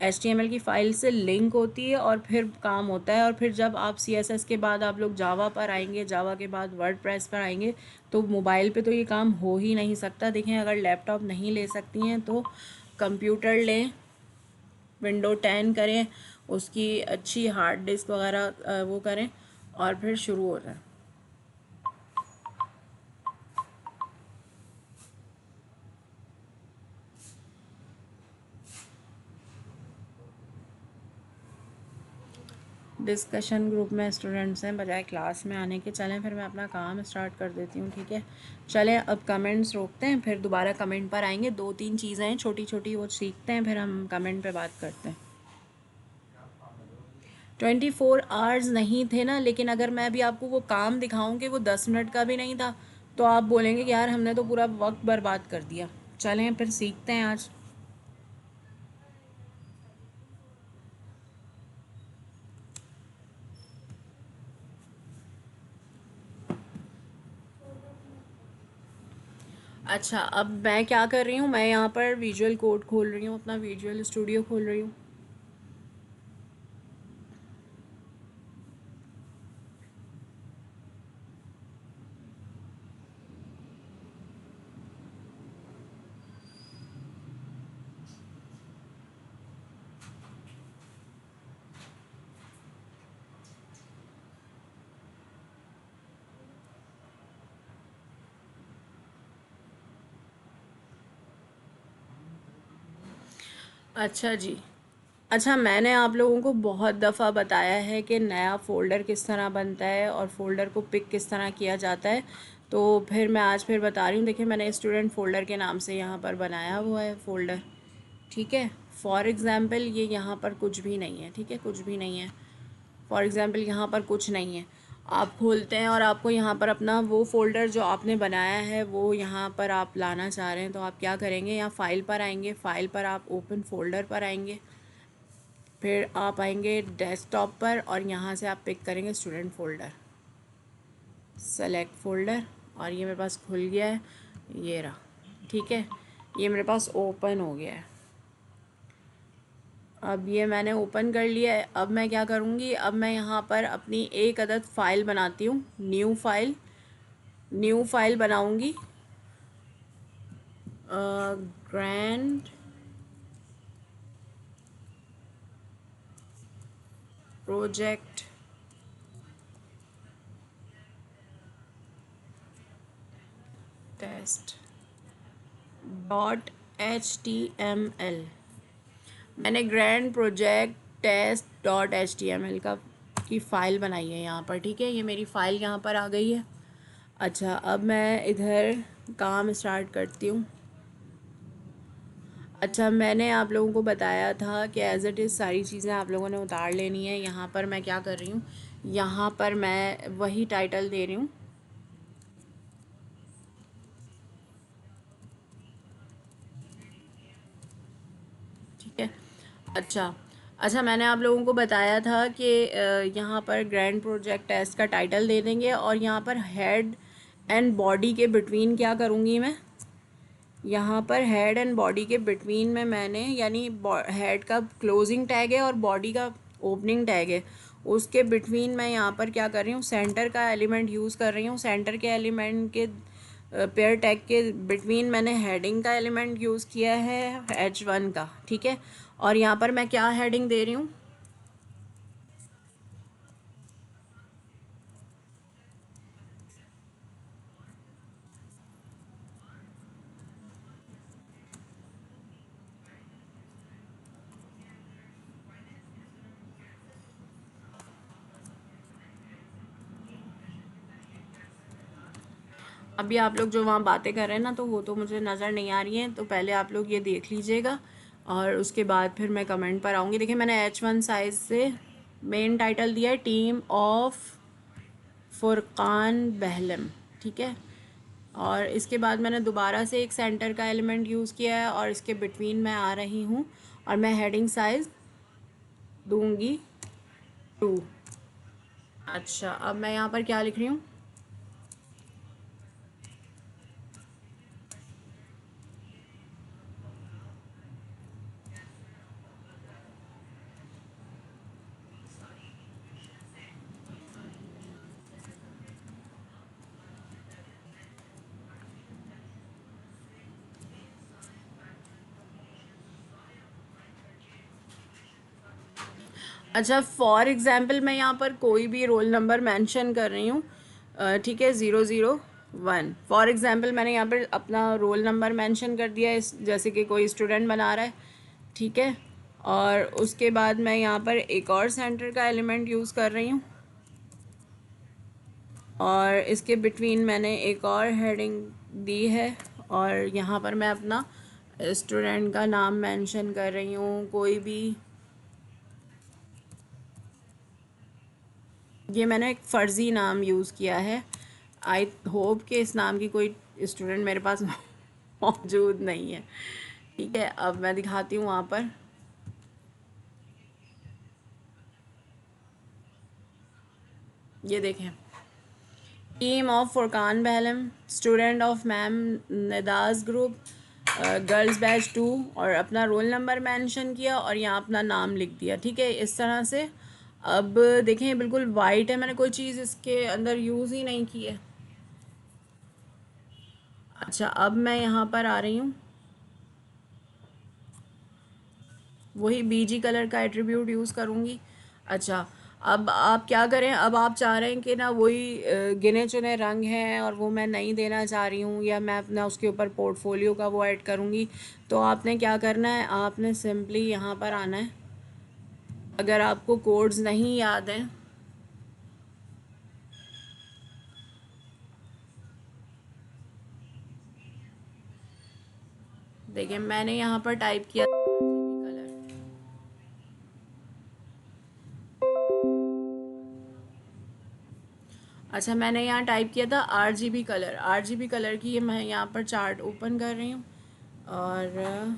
HTML की फ़ाइल से लिंक होती है और फिर काम होता है। और फिर जब आप CSS के बाद आप लोग जावा पर आएंगे, जावा के बाद वर्डप्रेस पर आएंगे, तो मोबाइल पे तो ये काम हो ही नहीं सकता। देखें, अगर लैपटॉप नहीं ले सकती हैं तो कंप्यूटर लें, विंडो 10 करें, उसकी अच्छी हार्ड डिस्क वगैरह वो करें और फिर शुरू हो जाए। डिस्कशन ग्रुप में स्टूडेंट्स हैं बजाय क्लास में आने के। चलें फिर मैं अपना काम स्टार्ट कर देती हूँ। ठीक है, चलें अब कमेंट्स रोकते हैं, फिर दोबारा कमेंट पर आएंगे। 2-3 चीज़ें हैं छोटी छोटी, वो सीखते हैं, फिर हम कमेंट पे बात करते हैं। 24 आवर्स नहीं थे ना, लेकिन अगर मैं भी आपको वो काम दिखाऊं कि वो 10 मिनट का भी नहीं था, तो आप बोलेंगे कि यार हमने तो पूरा वक्त बर्बाद कर दिया। चलें फिर सीखते हैं आज। अच्छा, अब मैं क्या कर रही हूँ, मैं यहाँ पर विजुअल कोड खोल रही हूँ, अपना विजुअल स्टूडियो खोल रही हूँ। अच्छा जी। अच्छा, मैंने आप लोगों को बहुत दफ़ा बताया है कि नया फ़ोल्डर किस तरह बनता है और फ़ोल्डर को पिक किस तरह किया जाता है। तो फिर मैं आज फिर बता रही हूँ। देखिए, मैंने स्टूडेंट फ़ोल्डर के नाम से यहाँ पर बनाया हुआ है फ़ोल्डर। ठीक है, फॉर एग्ज़ाम्पल ये यहाँ पर कुछ भी नहीं है। ठीक है, कुछ भी नहीं है। फॉर एग्ज़ाम्पल यहाँ पर कुछ नहीं है। आप खोलते हैं और आपको यहाँ पर अपना वो फ़ोल्डर जो आपने बनाया है वो यहाँ पर आप लाना चाह रहे हैं, तो आप क्या करेंगे, यहाँ फ़ाइल पर आएंगे, फ़ाइल पर आप ओपन फ़ोल्डर पर आएंगे, फिर आप आएंगे डेस्कटॉप पर और यहाँ से आप पिक करेंगे स्टूडेंट फ़ोल्डर, सेलेक्ट फ़ोल्डर, और ये मेरे पास खुल गया है, ये रहा। ठीक है, ये मेरे पास ओपन हो गया है। अब ये मैंने ओपन कर लिया है। अब मैं क्या करूँगी, अब मैं यहाँ पर अपनी एक अदद फ़ाइल बनाती हूँ, न्यू फाइल बनाऊँगी, ग्रैंड प्रोजेक्ट टेस्ट .html। मैंने ग्रैंड प्रोजेक्ट टेस्ट .html का की फ़ाइल बनाई है यहाँ पर। ठीक है, ये मेरी फ़ाइल यहाँ पर आ गई है। अच्छा, अब मैं इधर काम स्टार्ट करती हूँ। अच्छा, मैंने आप लोगों को बताया था कि एज़ इट इज़ सारी चीज़ें आप लोगों ने उतार लेनी है। यहाँ पर मैं क्या कर रही हूँ, यहाँ पर मैं वही टाइटल दे रही हूँ। ठीक है। अच्छा, अच्छा, मैंने आप लोगों को बताया था कि यहाँ पर ग्रैंड प्रोजेक्ट टेस्ट का टाइटल दे देंगे और यहाँ पर हेड एंड बॉडी के बिटवीन क्या करूँगी मैं, यहाँ पर हेड एंड बॉडी के बिटवीन में मैंने, यानी हेड का क्लोजिंग टैग है और बॉडी का ओपनिंग टैग है, उसके बिटवीन मैं यहाँ पर क्या कर रही हूँ, सेंटर का एलिमेंट यूज़ कर रही हूँ। सेंटर के एलिमेंट के पेयर टैग के बिटवीन मैंने हेडिंग का एलिमेंट यूज़ किया है, H1 का। ठीक है, और यहाँ पर मैं क्या हेडिंग दे रही हूँ, अभी आप लोग जो वहाँ बातें कर रहे हैं ना, तो वो तो मुझे नज़र नहीं आ रही हैं, तो पहले आप लोग ये देख लीजिएगा और उसके बाद फिर मैं कमेंट पर आऊँगी। देखिए मैंने H1 साइज़ से मेन टाइटल दिया है टीम ऑफ फुरकान बहलम, ठीक है। और इसके बाद मैंने दोबारा से एक सेंटर का एलिमेंट यूज़ किया है और इसके बिटवीन मैं आ रही हूँ और मैं हेडिंग साइज़ दूंगी 2। अच्छा, अब मैं यहाँ पर क्या लिख रही हूँ? अच्छा, फॉर एग्ज़ाम्पल मैं यहाँ पर कोई भी रोल नंबर मेंशन कर रही हूँ, ठीक है, 001। फॉर एग्ज़ाम्पल मैंने यहाँ पर अपना रोल नंबर मेंशन कर दिया है, जैसे कि कोई स्टूडेंट बना रहा है, ठीक है। और उसके बाद मैं यहाँ पर एक और सेंटर का एलिमेंट यूज़ कर रही हूँ और इसके बिटवीन मैंने एक और हेडिंग दी है और यहाँ पर मैं अपना स्टूडेंट का नाम मेंशन कर रही हूँ, कोई भी। ये मैंने एक फ़र्ज़ी नाम यूज़ किया है। आई होप कि इस नाम की कोई स्टूडेंट मेरे पास मौजूद नहीं है, ठीक है। अब मैं दिखाती हूँ वहाँ पर। ये देखें, team of Furqan Bahlam, student of ma'am Nidaz group, girls batch 2, और अपना रोल नंबर मेंशन किया और यहाँ अपना नाम लिख दिया, ठीक है, इस तरह से। अब देखें बिल्कुल वाइट है, मैंने कोई चीज़ इसके अंदर यूज़ ही नहीं की है। अच्छा, अब मैं यहाँ पर आ रही हूँ, वही बीजी कलर का एट्रीब्यूट यूज़ करूँगी। अच्छा, अब आप क्या करें, अब आप चाह रहे हैं कि ना वही गिने चुने रंग हैं और वो मैं नहीं देना चाह रही हूँ, या मैं अपना उसके ऊपर पोर्टफोलियो का वो ऐड करूँगी, तो आपने क्या करना है, आपने सिंपली यहाँ पर आना है। अगर आपको कोड्स नहीं याद हैं, देखिए मैंने यहाँ पर टाइप किया कलर। अच्छा, मैंने यहाँ टाइप किया था RGB कलर। RGB कलर की ये मैं यहाँ पर चार्ट ओपन कर रही हूँ और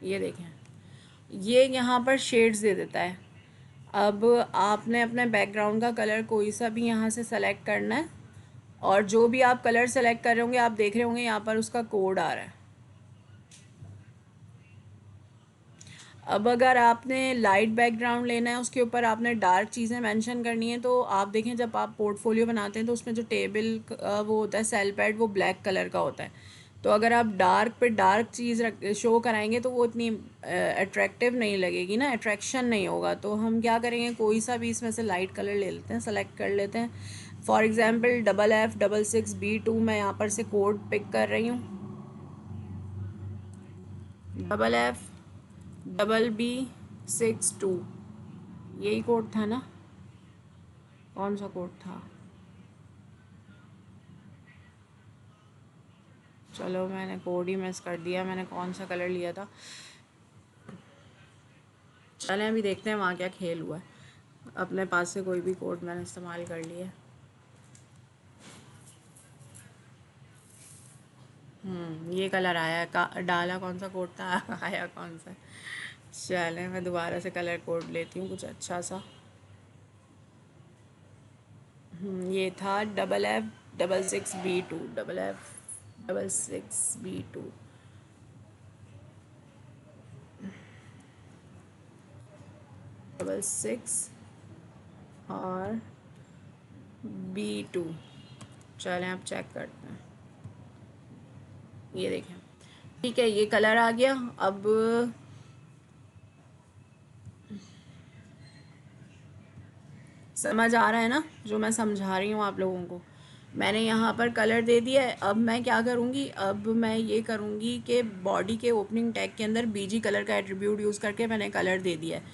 ये देखें, ये यहाँ पर शेड्स दे देता है। अब आपने अपने बैकग्राउंड का कलर कोई सा भी यहाँ से सेलेक्ट करना है और जो भी आप कलर सेलेक्ट कर रहे होंगे, आप देख रहे होंगे यहाँ पर उसका कोड आ रहा है। अब अगर आपने लाइट बैकग्राउंड लेना है, उसके ऊपर आपने डार्क चीज़ें मेंशन करनी है, तो आप देखें जब आप पोर्टफोलियो बनाते हैं तो उसमें जो टेबल वो होता है सेल पैड, वो ब्लैक कलर का होता है। तो अगर आप डार्क पे डार्क चीज़ शो कराएंगे तो वो इतनी अट्रैक्टिव नहीं लगेगी ना, अट्रैक्शन नहीं होगा। तो हम क्या करेंगे, कोई सा भी इसमें से लाइट कलर ले लेते हैं, सेलेक्ट कर लेते हैं। फॉर एग्ज़ाम्पल FF66B2 मैं यहाँ पर से कोड पिक कर रही हूँ, FFB62, यही कोड था ना, कौन सा कोड था? चलो मैंने कोड ही मिस कर दिया, मैंने कौन सा कलर लिया था। चलें अभी देखते हैं वहाँ क्या खेल हुआ है। अपने पास से कोई भी कोड मैंने इस्तेमाल कर लिया। ये कलर आया का, डाला कौन सा कोड था आया कौन सा। चलें मैं दोबारा से कलर कोड लेती हूँ कुछ अच्छा सा। ये था FF66B2, FF66B2, 66 और B2। चलें अब चेक करते हैं। ये देखें, ठीक है, ये कलर आ गया। अब समझ आ रहा है ना जो मैं समझा रही हूँ आप लोगों को। मैंने यहाँ पर कलर दे दिया है। अब मैं क्या करूँगी, अब मैं ये करूँगी कि बॉडी के ओपनिंग टैग के अंदर बीजी कलर का एट्रीब्यूट यूज़ करके मैंने कलर दे दिया है।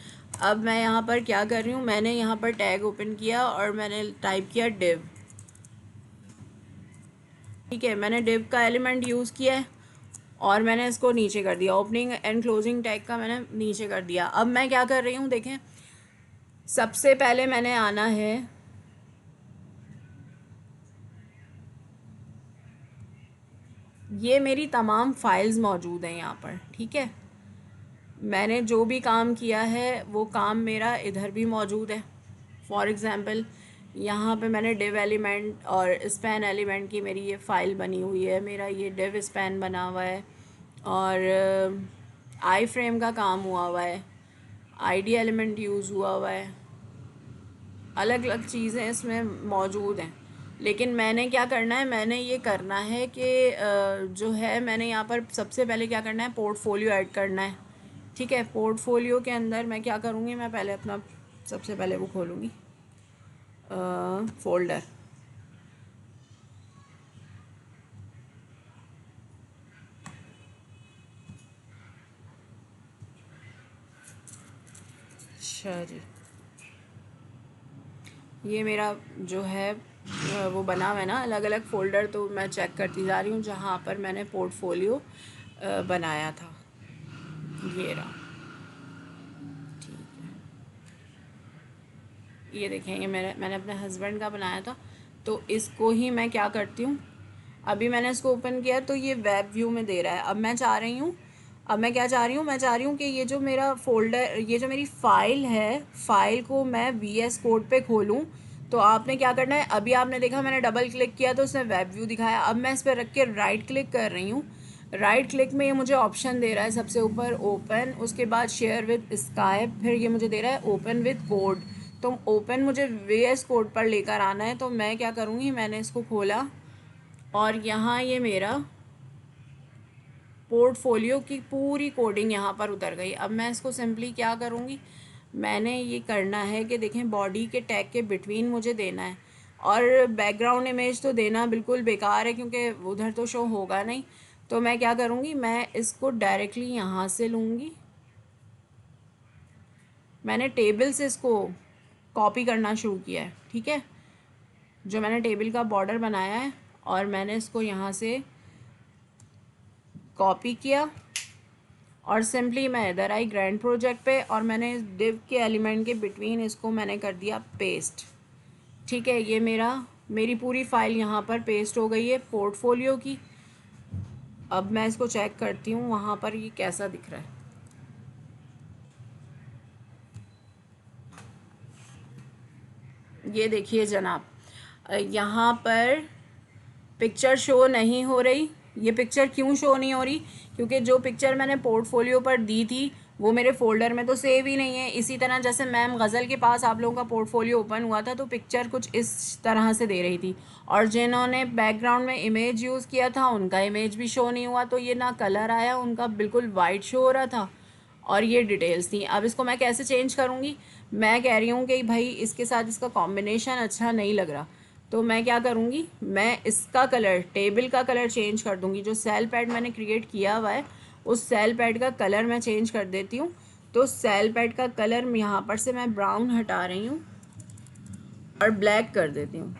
अब मैं यहाँ पर क्या कर रही हूँ, मैंने यहाँ पर टैग ओपन किया और मैंने टाइप किया डिव। ठीक है, मैंने डिव का एलिमेंट यूज़ किया है और मैंने इसको नीचे कर दिया, ओपनिंग एंड क्लोजिंग टैग का मैंने नीचे कर दिया। अब मैं क्या कर रही हूँ देखें, सबसे पहले मैंने आना है, ये मेरी तमाम फाइल्स मौजूद हैं यहाँ पर, ठीक है। मैंने जो भी काम किया है वो काम मेरा इधर भी मौजूद है। फॉर एग्ज़ाम्पल यहाँ पे मैंने डिव एलिमेंट और स्पैन एलिमेंट की मेरी ये फ़ाइल बनी हुई है, मेरा ये डिव स्पैन बना हुआ है और आई फ्रेम का काम हुआ हुआ है, आईडी एलिमेंट यूज़ हुआ हुआ है, अलग अलग चीज़ें इसमें मौजूद हैं। लेकिन मैंने क्या करना है, मैंने ये करना है कि जो है मैंने यहाँ पर सबसे पहले क्या करना है, पोर्टफोलियो ऐड करना है। ठीक है, पोर्टफोलियो के अंदर मैं क्या करूँगी, मैं पहले अपना सबसे पहले वो खोलूँगी फ़ोल्डर। अच्छा जी, ये मेरा जो है वो बना हुआ है ना अलग अलग फ़ोल्डर, तो मैं चेक करती जा रही हूँ जहाँ पर मैंने पोर्टफोलियो बनाया था, ये रहा। ठीक है, ये देखें, ये मैंने अपने हस्बैंड का बनाया था, तो इसको ही मैं क्या करती हूँ, अभी मैंने इसको ओपन किया तो ये वेब व्यू में दे रहा है। अब मैं चाह रही हूँ, अब मैं क्या चाह रही हूँ, मैं चाह रही हूँ कि ये जो मेरा फ़ोल्डर, ये जो मेरी फ़ाइल है, फ़ाइल को मैं VS कोड पे खोलूँ। तो आपने क्या करना है, अभी आपने देखा मैंने डबल क्लिक किया तो उसने वेब व्यू दिखाया। अब मैं इस पर रख के राइट क्लिक कर रही हूँ, राइट क्लिक में ये मुझे ऑप्शन दे रहा है सबसे ऊपर ओपन, उसके बाद शेयर विद स्काई, फिर ये मुझे दे रहा है ओपन विद कोड। तो ओपन मुझे VS कोड पर लेकर आना है, तो मैं क्या करूँगी, मैंने इसको खोला और यहाँ ये मेरा पोर्टफोलियो की पूरी कोडिंग यहाँ पर उतर गई। अब मैं इसको सिंपली क्या करूँगी, मैंने ये करना है कि देखें बॉडी के टैग के बिटवीन मुझे देना है, और बैकग्राउंड इमेज तो देना बिल्कुल बेकार है क्योंकि उधर तो शो होगा नहीं। तो मैं क्या करूँगी, मैं इसको डायरेक्टली यहाँ से लूँगी, मैंने टेबल से इसको कॉपी करना शुरू किया है। ठीक है, जो मैंने टेबल का बॉर्डर बनाया है और मैंने इसको यहाँ से कॉपी किया और सिंपली मैं इधर आई ग्रैंड प्रोजेक्ट पे और मैंने इस डिव के एलिमेंट के बिटवीन इसको मैंने कर दिया पेस्ट। ठीक है, ये मेरी पूरी फाइल यहाँ पर पेस्ट हो गई है पोर्टफोलियो की। अब मैं इसको चेक करती हूँ वहाँ पर ये कैसा दिख रहा है। ये देखिए जनाब, यहाँ पर पिक्चर शो नहीं हो रही। ये पिक्चर क्यों शो नहीं हो रही, क्योंकि जो पिक्चर मैंने पोर्टफोलियो पर दी थी वो मेरे फोल्डर में तो सेव ही नहीं है। इसी तरह जैसे मैम गज़ल के पास आप लोगों का पोर्टफोलियो ओपन हुआ था तो पिक्चर कुछ इस तरह से दे रही थी, और जिन्होंने बैकग्राउंड में इमेज यूज़ किया था उनका इमेज भी शो नहीं हुआ, तो ये ना कलर आया, उनका बिल्कुल वाइट शो हो रहा था और ये डिटेल्स थी। अब इसको मैं कैसे चेंज करूँगी, मैं कह रही हूँ कि भाई इसके साथ इसका कॉम्बिनेशन अच्छा नहीं लग रहा, तो मैं क्या करूँगी, मैं इसका कलर, टेबल का कलर चेंज कर दूँगी। जो सेल पैड मैंने क्रिएट किया हुआ है उस सेल पैड का कलर मैं चेंज कर देती हूँ। तो सेल पैड का कलर यहाँ पर से मैं ब्राउन हटा रही हूँ और ब्लैक कर देती हूँ,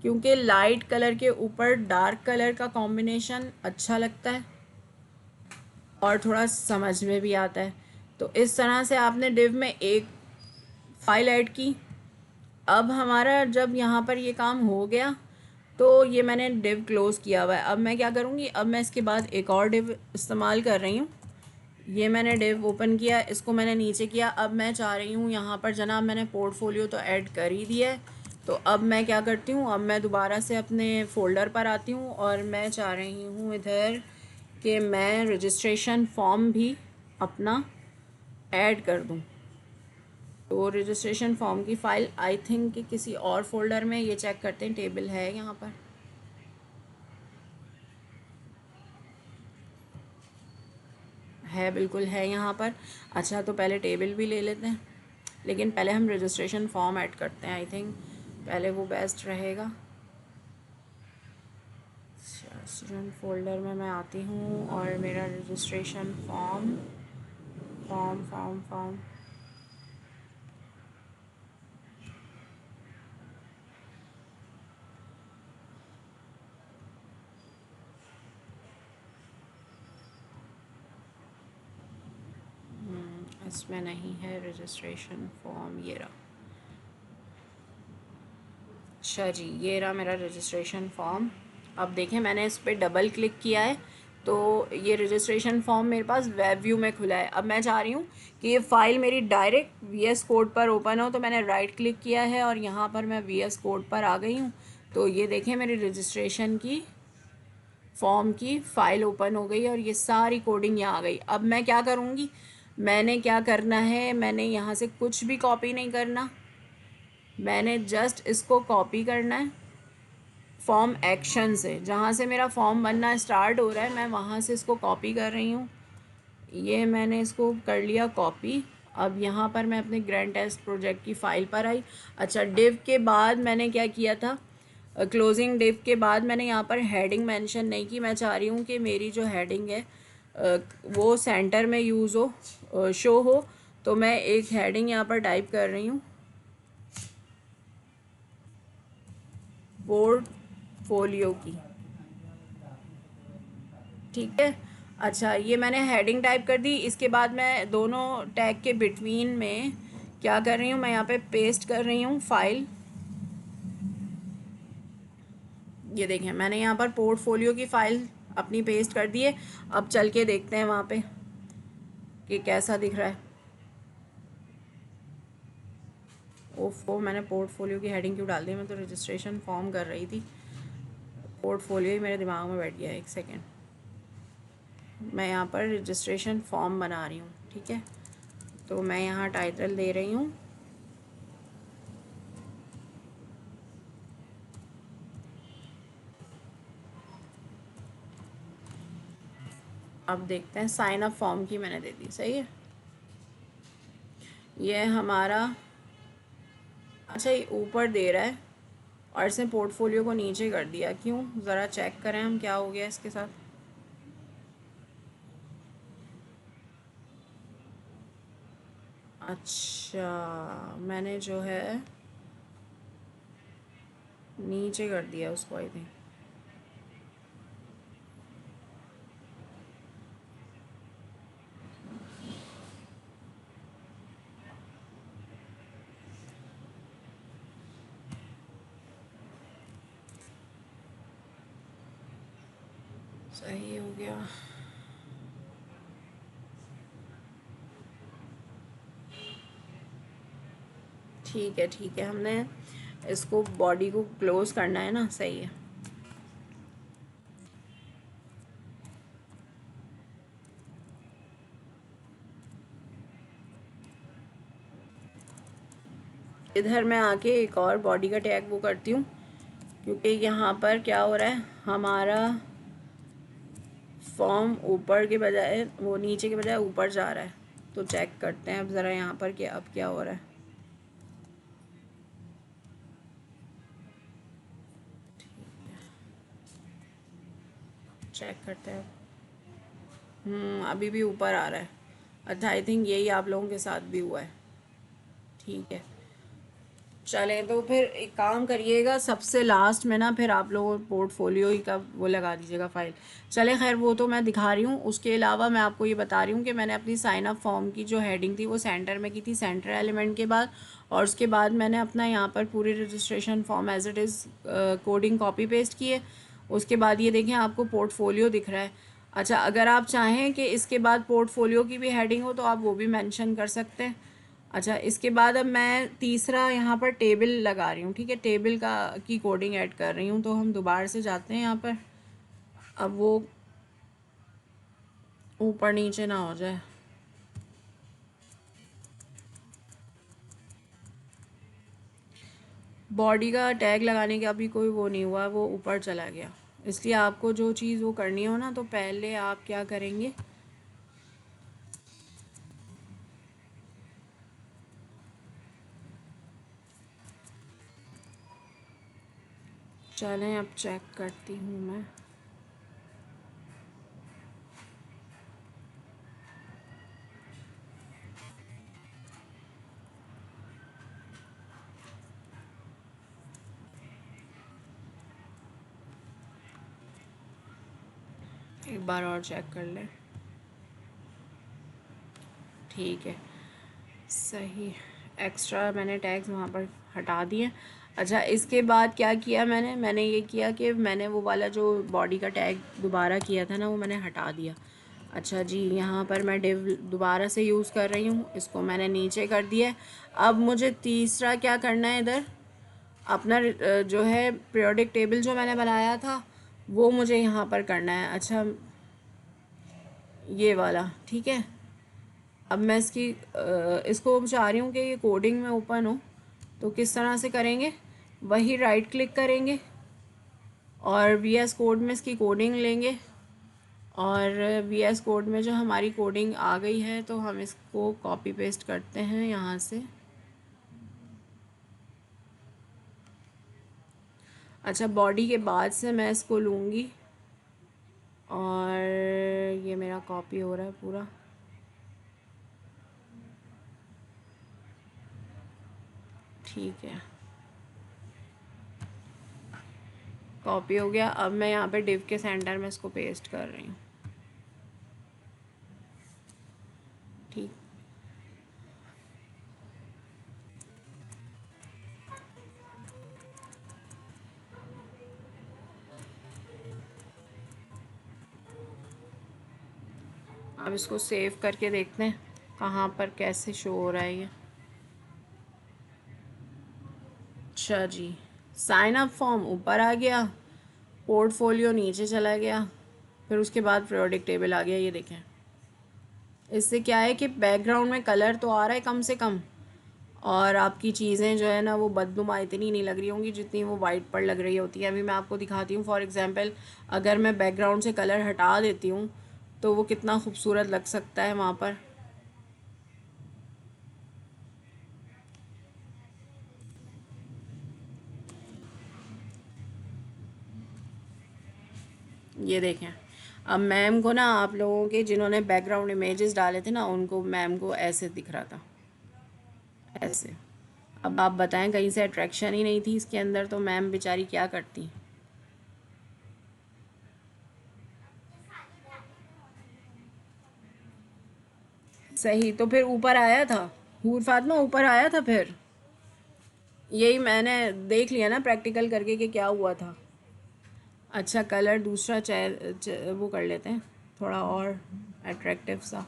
क्योंकि लाइट कलर के ऊपर डार्क कलर का कॉम्बिनेशन अच्छा लगता है और थोड़ा समझ में भी आता है। तो इस तरह से आपने डिव में एक फाइल ऐड की। अब हमारा जब यहाँ पर ये काम हो गया तो ये मैंने डिव क्लोज़ किया हुआ है। अब मैं क्या करूँगी, अब मैं इसके बाद एक और डिव इस्तेमाल कर रही हूँ। ये मैंने डिव ओपन किया, इसको मैंने नीचे किया। अब मैं चाह रही हूँ यहाँ पर जनाब मैंने पोर्टफोलियो तो ऐड कर ही दिया है, तो अब मैं क्या करती हूँ, अब मैं दोबारा से अपने फ़ोल्डर पर आती हूँ और मैं चाह रही हूँ इधर कि मैं रजिस्ट्रेशन फॉर्म भी अपना ऐड कर दूँ। तो रजिस्ट्रेशन फॉर्म की फ़ाइल आई थिंक कि किसी और फोल्डर में, ये चेक करते हैं टेबल है यहाँ पर, है बिल्कुल है यहाँ पर। अच्छा, तो पहले टेबल भी ले लेते हैं, लेकिन पहले हम रजिस्ट्रेशन फॉर्म ऐड करते हैं, आई थिंक पहले वो बेस्ट रहेगा। स्टूडेंट फोल्डर में मैं आती हूँ और मेरा registration form form form form इसमें नहीं है रजिस्ट्रेशन फॉर्म, ये रहा। अच्छा जी, ये रहा मेरा रजिस्ट्रेशन फॉर्म। अब देखें मैंने इस पर डबल क्लिक किया है तो ये रजिस्ट्रेशन फॉर्म मेरे पास वेब व्यू में खुला है। अब मैं चाह रही हूँ कि ये फ़ाइल मेरी डायरेक्ट वीएस कोड पर ओपन हो, तो मैंने राइट क्लिक किया है और यहाँ पर मैं वीएस कोड पर आ गई हूँ। तो ये देखें मेरी रजिस्ट्रेशन की फॉर्म की फ़ाइल ओपन हो गई और ये सारी कोडिंग यहाँ आ गई। अब मैं क्या करूँगी, मैंने क्या करना है, मैंने यहाँ से कुछ भी कॉपी नहीं करना, मैंने जस्ट इसको कॉपी करना है फॉर्म एक्शन से, जहाँ से मेरा फॉर्म बनना स्टार्ट हो रहा है मैं वहाँ से इसको कॉपी कर रही हूँ। ये मैंने इसको कर लिया कॉपी। अब यहाँ पर मैं अपने ग्रैंड टेस्ट प्रोजेक्ट की फ़ाइल पर आई। अच्छा, डिव के बाद मैंने क्या किया था, क्लोजिंग डिव के बाद मैंने यहाँ पर हेडिंग मेंशन नहीं की। मैं चाह रही हूँ कि मेरी जो हेडिंग है वो सेंटर में यूज़ हो, शो हो। तो मैं एक हेडिंग यहाँ पर टाइप कर रही हूँ, पोर्टफोलियो की। ठीक है। अच्छा, ये मैंने हेडिंग टाइप कर दी। इसके बाद मैं दोनों टैग के बिटवीन में क्या कर रही हूँ, मैं यहाँ पे पेस्ट कर रही हूँ फाइल। ये देखें मैंने यहाँ पर पोर्टफोलियो की फ़ाइल अपनी पेस्ट कर दी है। अब चल के देखते हैं वहाँ पे कि कैसा दिख रहा है। ओफो, मैंने पोर्टफोलियो की हेडिंग क्यों डाल दी, मैं तो रजिस्ट्रेशन फॉर्म कर रही थी। पोर्टफोलियो ही मेरे दिमाग में बैठ गया। एक सेकेंड, मैं यहाँ पर रजिस्ट्रेशन फॉर्म बना रही हूँ। ठीक है, तो मैं यहाँ टाइटल दे रही हूँ अब देखते हैं, साइन अप फॉर्म की मैंने दे दी, सही है। ये हमारा, अच्छा ये ऊपर दे रहा है और इसने पोर्टफोलियो को नीचे कर दिया, क्यों, ज़रा चेक करें हम क्या हो गया इसके साथ। अच्छा, मैंने जो है नीचे कर दिया उसको, आई थिंक। सही हो गया। ठीक है ठीक है, हमने इसको बॉडी को क्लोज करना है ना, सही है। इधर मैं आके एक और बॉडी का टैग वो करती हूँ, क्योंकि यहाँ पर क्या हो रहा है, हमारा फॉर्म ऊपर के बजाय, वो नीचे के बजाय ऊपर जा रहा है। तो चेक करते हैं अब ज़रा यहाँ पर कि अब क्या हो रहा है। चेक करते हैं। अभी भी ऊपर आ रहा है। अच्छा, आई थिंक यही आप लोगों के साथ भी हुआ है। ठीक है, चलें तो फिर एक काम करिएगा, सबसे लास्ट में ना फिर आप लोगों पोर्टफोलियो ही का वो लगा दीजिएगा फ़ाइल। चले खैर, वो तो मैं दिखा रही हूँ। उसके अलावा मैं आपको ये बता रही हूँ कि मैंने अपनी साइन अप फॉर्म की जो हेडिंग थी वो सेंटर में की थी, सेंटर एलिमेंट के बाद। और उसके बाद मैंने अपना यहाँ पर पूरी registration form as it is coding copy paste किए। उसके बाद ये देखें आपको पोर्टफोलियो दिख रहा है। अच्छा, अगर आप चाहें कि इसके बाद पोर्टफोलियो की भी हेडिंग हो तो आप वो भी मेंशन कर सकते हैं। अच्छा, इसके बाद अब मैं तीसरा यहाँ पर टेबल लगा रही हूँ। ठीक है, टेबल का की कोडिंग ऐड कर रही हूँ। तो हम दोबारा से जाते हैं यहाँ पर, अब वो ऊपर नीचे ना हो जाए। बॉडी का टैग लगाने का भी कोई वो नहीं हुआ, वो ऊपर चला गया। इसलिए आपको जो चीज़ वो करनी हो ना, तो पहले आप क्या करेंगे, चलें अब चेक करती हूँ मैं। एक बार और चेक कर लें। ठीक है, सही। एक्स्ट्रा मैंने टैग्स वहाँ पर हटा दिए। अच्छा, इसके बाद क्या किया मैंने ये किया कि मैंने वो वाला जो बॉडी का टैग दोबारा किया था ना, वो मैंने हटा दिया। अच्छा जी, यहाँ पर मैं डिव दोबारा से यूज़ कर रही हूँ, इसको मैंने नीचे कर दिया है। अब मुझे तीसरा क्या करना है, इधर अपना जो है पीरियोडिक टेबल जो मैंने बनाया था वो मुझे यहाँ पर करना है। अच्छा, ये वाला ठीक है। अब मैं इसको चाह रही हूँ कि ये कोडिंग में ओपन हो, तो किस तरह से करेंगे, वही राइट क्लिक करेंगे और वी एस कोड में इसकी कोडिंग लेंगे, और वी एस कोड में जो हमारी कोडिंग आ गई है तो हम इसको कॉपी पेस्ट करते हैं यहाँ से। अच्छा, बॉडी के बाद से मैं इसको लूँगी और ये मेरा कॉपी हो रहा है पूरा। ठीक है, कॉपी हो गया। अब मैं यहाँ पे डिव के सेंटर में इसको पेस्ट कर रही हूँ। ठीक, अब इसको सेव करके देखते हैं कहाँ पर कैसे शो हो रहा है ये। अच्छा जी, साइन अप फॉर्म ऊपर आ गया, पोर्टफोलियो नीचे चला गया, फिर उसके बाद पीरियोडिक टेबल आ गया। ये देखें, इससे क्या है कि बैकग्राउंड में कलर तो आ रहा है कम से कम, और आपकी चीज़ें जो है ना वो बदनुमा इतनी नहीं लग रही होंगी जितनी वो वाइट पर लग रही होती है। अभी मैं आपको दिखाती हूँ। फॉर एग्ज़ाम्पल, अगर मैं बैकग्राउंड से कलर हटा देती हूँ तो वो कितना खूबसूरत लग सकता है वहाँ पर। ये देखें, अब मैम को ना, आप लोगों के जिन्होंने बैकग्राउंड इमेजेस डाले थे ना, उनको मैम को ऐसे दिख रहा था, ऐसे। अब आप बताएं, कहीं से अट्रैक्शन ही नहीं थी इसके अंदर, तो मैम बेचारी क्या करती। सही, तो फिर ऊपर आया था, हूर फातिमा ऊपर आया था फिर। यही मैंने देख लिया ना प्रैक्टिकल करके कि क्या हुआ था। अच्छा, कलर दूसरा वो कर लेते हैं थोड़ा और अट्रैक्टिव सा।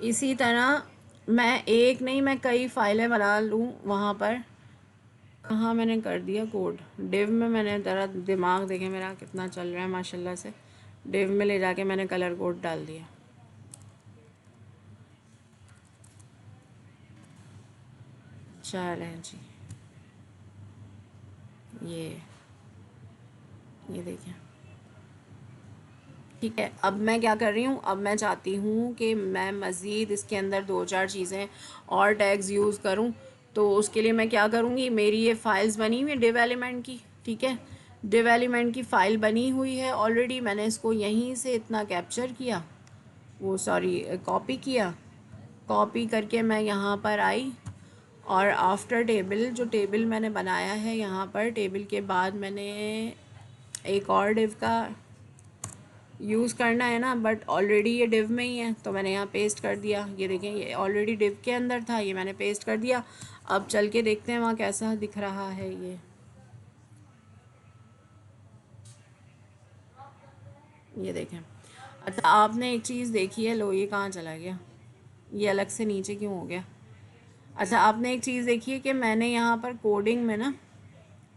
इसी तरह मैं एक नहीं, मैं कई फाइलें बना लूँ वहाँ पर। कहाँ मैंने कर दिया कोड, डिव में मैंने ज़रा दिमाग देखे मेरा कितना चल रहा है माशाल्लाह से। डिव में ले जाके मैंने कलर कोड डाल दिया। चलें जी, ये ये देखें। ठीक है, अब मैं क्या कर रही हूँ, अब मैं चाहती हूँ कि मैं मज़ीद इसके अंदर दो चार चीज़ें और टैग्स यूज़ करूँ। तो उसके लिए मैं क्या करूँगी, मेरी ये फाइल्स बनी हुई है डिव एलिमेंट की। ठीक है, डिव एलिमेंट की फ़ाइल बनी हुई है ऑलरेडी। मैंने इसको यहीं से इतना कैप्चर किया, वो सॉरी कॉपी किया। कॉपी करके मैं यहाँ पर आई, और आफ्टर टेबल, जो टेबल मैंने बनाया है यहाँ पर, टेबल के बाद मैंने एक और डिव का यूज़ करना है ना, बट ऑलरेडी ये डिव में ही है तो मैंने यहाँ पेस्ट कर दिया। ये देखें, ये ऑलरेडी डिव के अंदर था, ये मैंने पेस्ट कर दिया। अब चल के देखते हैं वहाँ कैसा दिख रहा है ये देखें। अच्छा, आपने एक चीज़ देखी है, लो ये कहाँ चला गया, ये अलग से नीचे क्यों हो गया। अच्छा, आपने एक चीज़ देखी है कि मैंने यहाँ पर कोडिंग में ना,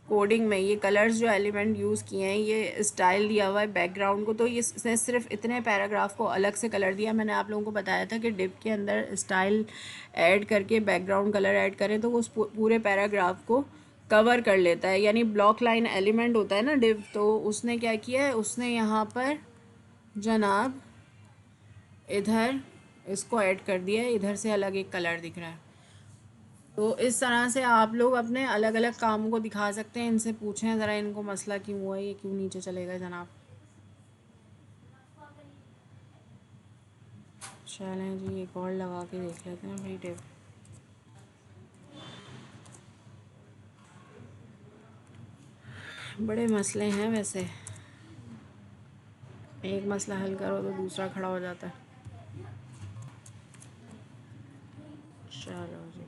कोडिंग में ये कलर्स जो एलिमेंट यूज़ किए हैं, ये स्टाइल दिया हुआ है बैकग्राउंड को, तो ये इसने सिर्फ इतने पैराग्राफ को अलग से कलर दिया। मैंने आप लोगों को बताया था कि डिव के अंदर स्टाइल ऐड करके बैकग्राउंड कलर ऐड करें तो वो उस पूरे पैराग्राफ को कवर कर लेता है। यानी ब्लॉक लाइन एलिमेंट होता है ना डिव, तो उसने क्या किया है, उसने यहाँ पर जनाब इधर इसको ऐड कर दिया है, इधर से अलग एक कलर दिख रहा है। तो इस तरह से आप लोग अपने अलग अलग कामों को दिखा सकते हैं। इनसे पूछें ज़रा, इनको मसला क्यों हुआ है, ये क्यों नीचे चलेगा जनाब। चलें जी, एक और लगा के देख लेते हैं भाई टिप। बड़े मसले हैं वैसे, एक मसला हल करो तो दूसरा खड़ा हो जाता है। चलो जी,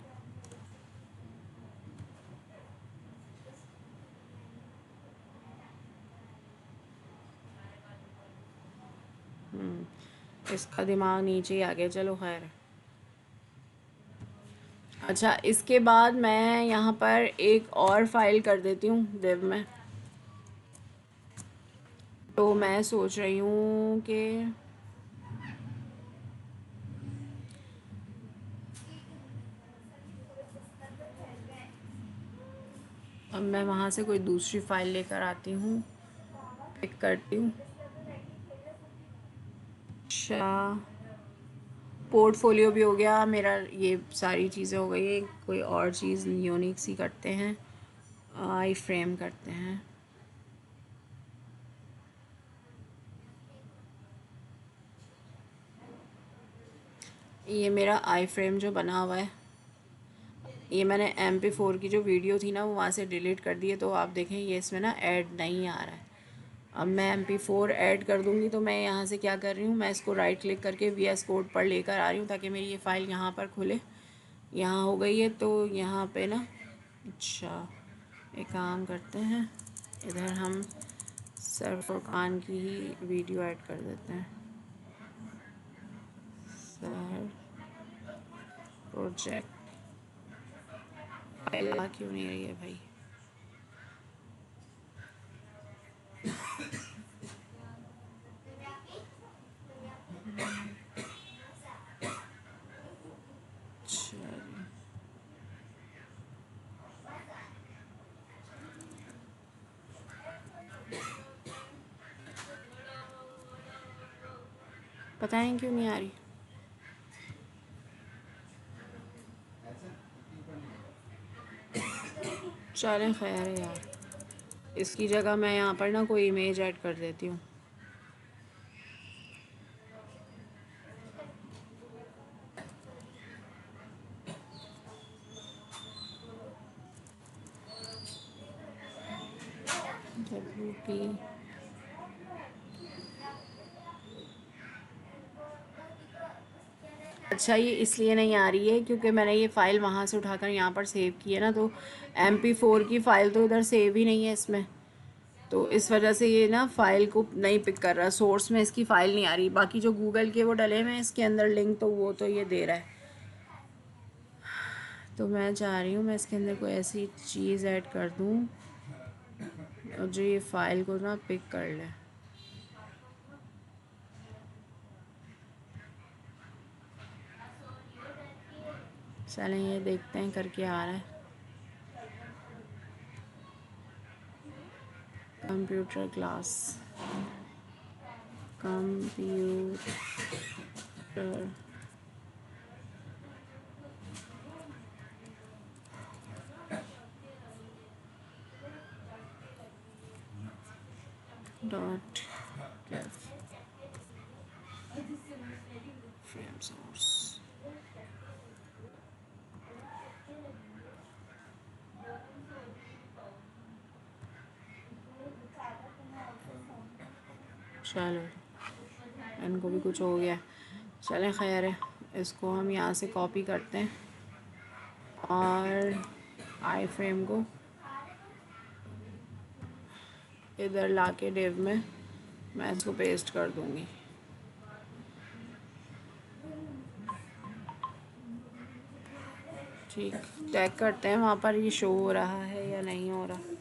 इसका दिमाग नीचे ही आ गया। चलो खैर। अच्छा, इसके बाद मैं यहाँ पर एक और फाइल कर देती हूँ div में। तो मैं सोच रही हूँ कि अब मैं वहाँ से कोई दूसरी फाइल लेकर आती हूँ, पिक करती हूँ। अच्छा, पोर्टफोलियो भी हो गया मेरा, ये सारी चीज़ें हो गई। कोई और चीज़ यूनिक सी करते हैं, आई फ्रेम करते हैं। ये मेरा आई फ्रेम जो बना हुआ है, ये मैंने MP4 की जो वीडियो थी ना वो वहाँ से डिलीट कर दी है। तो आप देखें ये इसमें ना ऐड नहीं आ रहा है। अब मैं MP4 ऐड कर दूँगी तो मैं यहाँ से क्या कर रही हूँ, मैं इसको राइट क्लिक करके VS कोड पर लेकर आ रही हूँ ताकि मेरी ये फ़ाइल यहाँ पर खुले। यहाँ हो गई है तो यहाँ पे ना, अच्छा एक काम करते हैं, इधर हम सर फुरकान की ही वीडियो ऐड कर देते हैं। सर प्रोजेक्ट फाइल क्यों नहीं रही है भाई? चलिए, पता नहीं क्यों नहीं आ रही। चलें खैर है यार, इसकी जगह मैं यहाँ पर ना कोई इमेज ऐड कर देती हूँ। WP अच्छा, ये इसलिए नहीं आ रही है क्योंकि मैंने ये फ़ाइल वहाँ से उठाकर यहाँ पर सेव की है ना, तो MP4 की फ़ाइल तो इधर सेव ही नहीं है इसमें। तो इस वजह से ये ना फ़ाइल को नहीं पिक कर रहा, सोर्स में इसकी फ़ाइल नहीं आ रही। बाकी जो गूगल के वो डले हुए हैं इसके अंदर लिंक, तो वो तो ये दे रहा है। तो मैं चाह रही हूँ मैं इसके अंदर कोई ऐसी चीज़ ऐड कर दूँ और जो ये फ़ाइल को ना पिक कर ले। चलें ये देखते हैं करके आ रहा है। Computer class, computer dot frame source. चलो, इनको भी कुछ हो गया। चलें खैर है, इसको हम यहाँ से कॉपी करते हैं और आई फ्रेम को इधर लाके डिव में मैं इसको पेस्ट कर दूँगी। ठीक, चेक करते हैं वहाँ पर ये शो हो रहा है या नहीं हो रहा।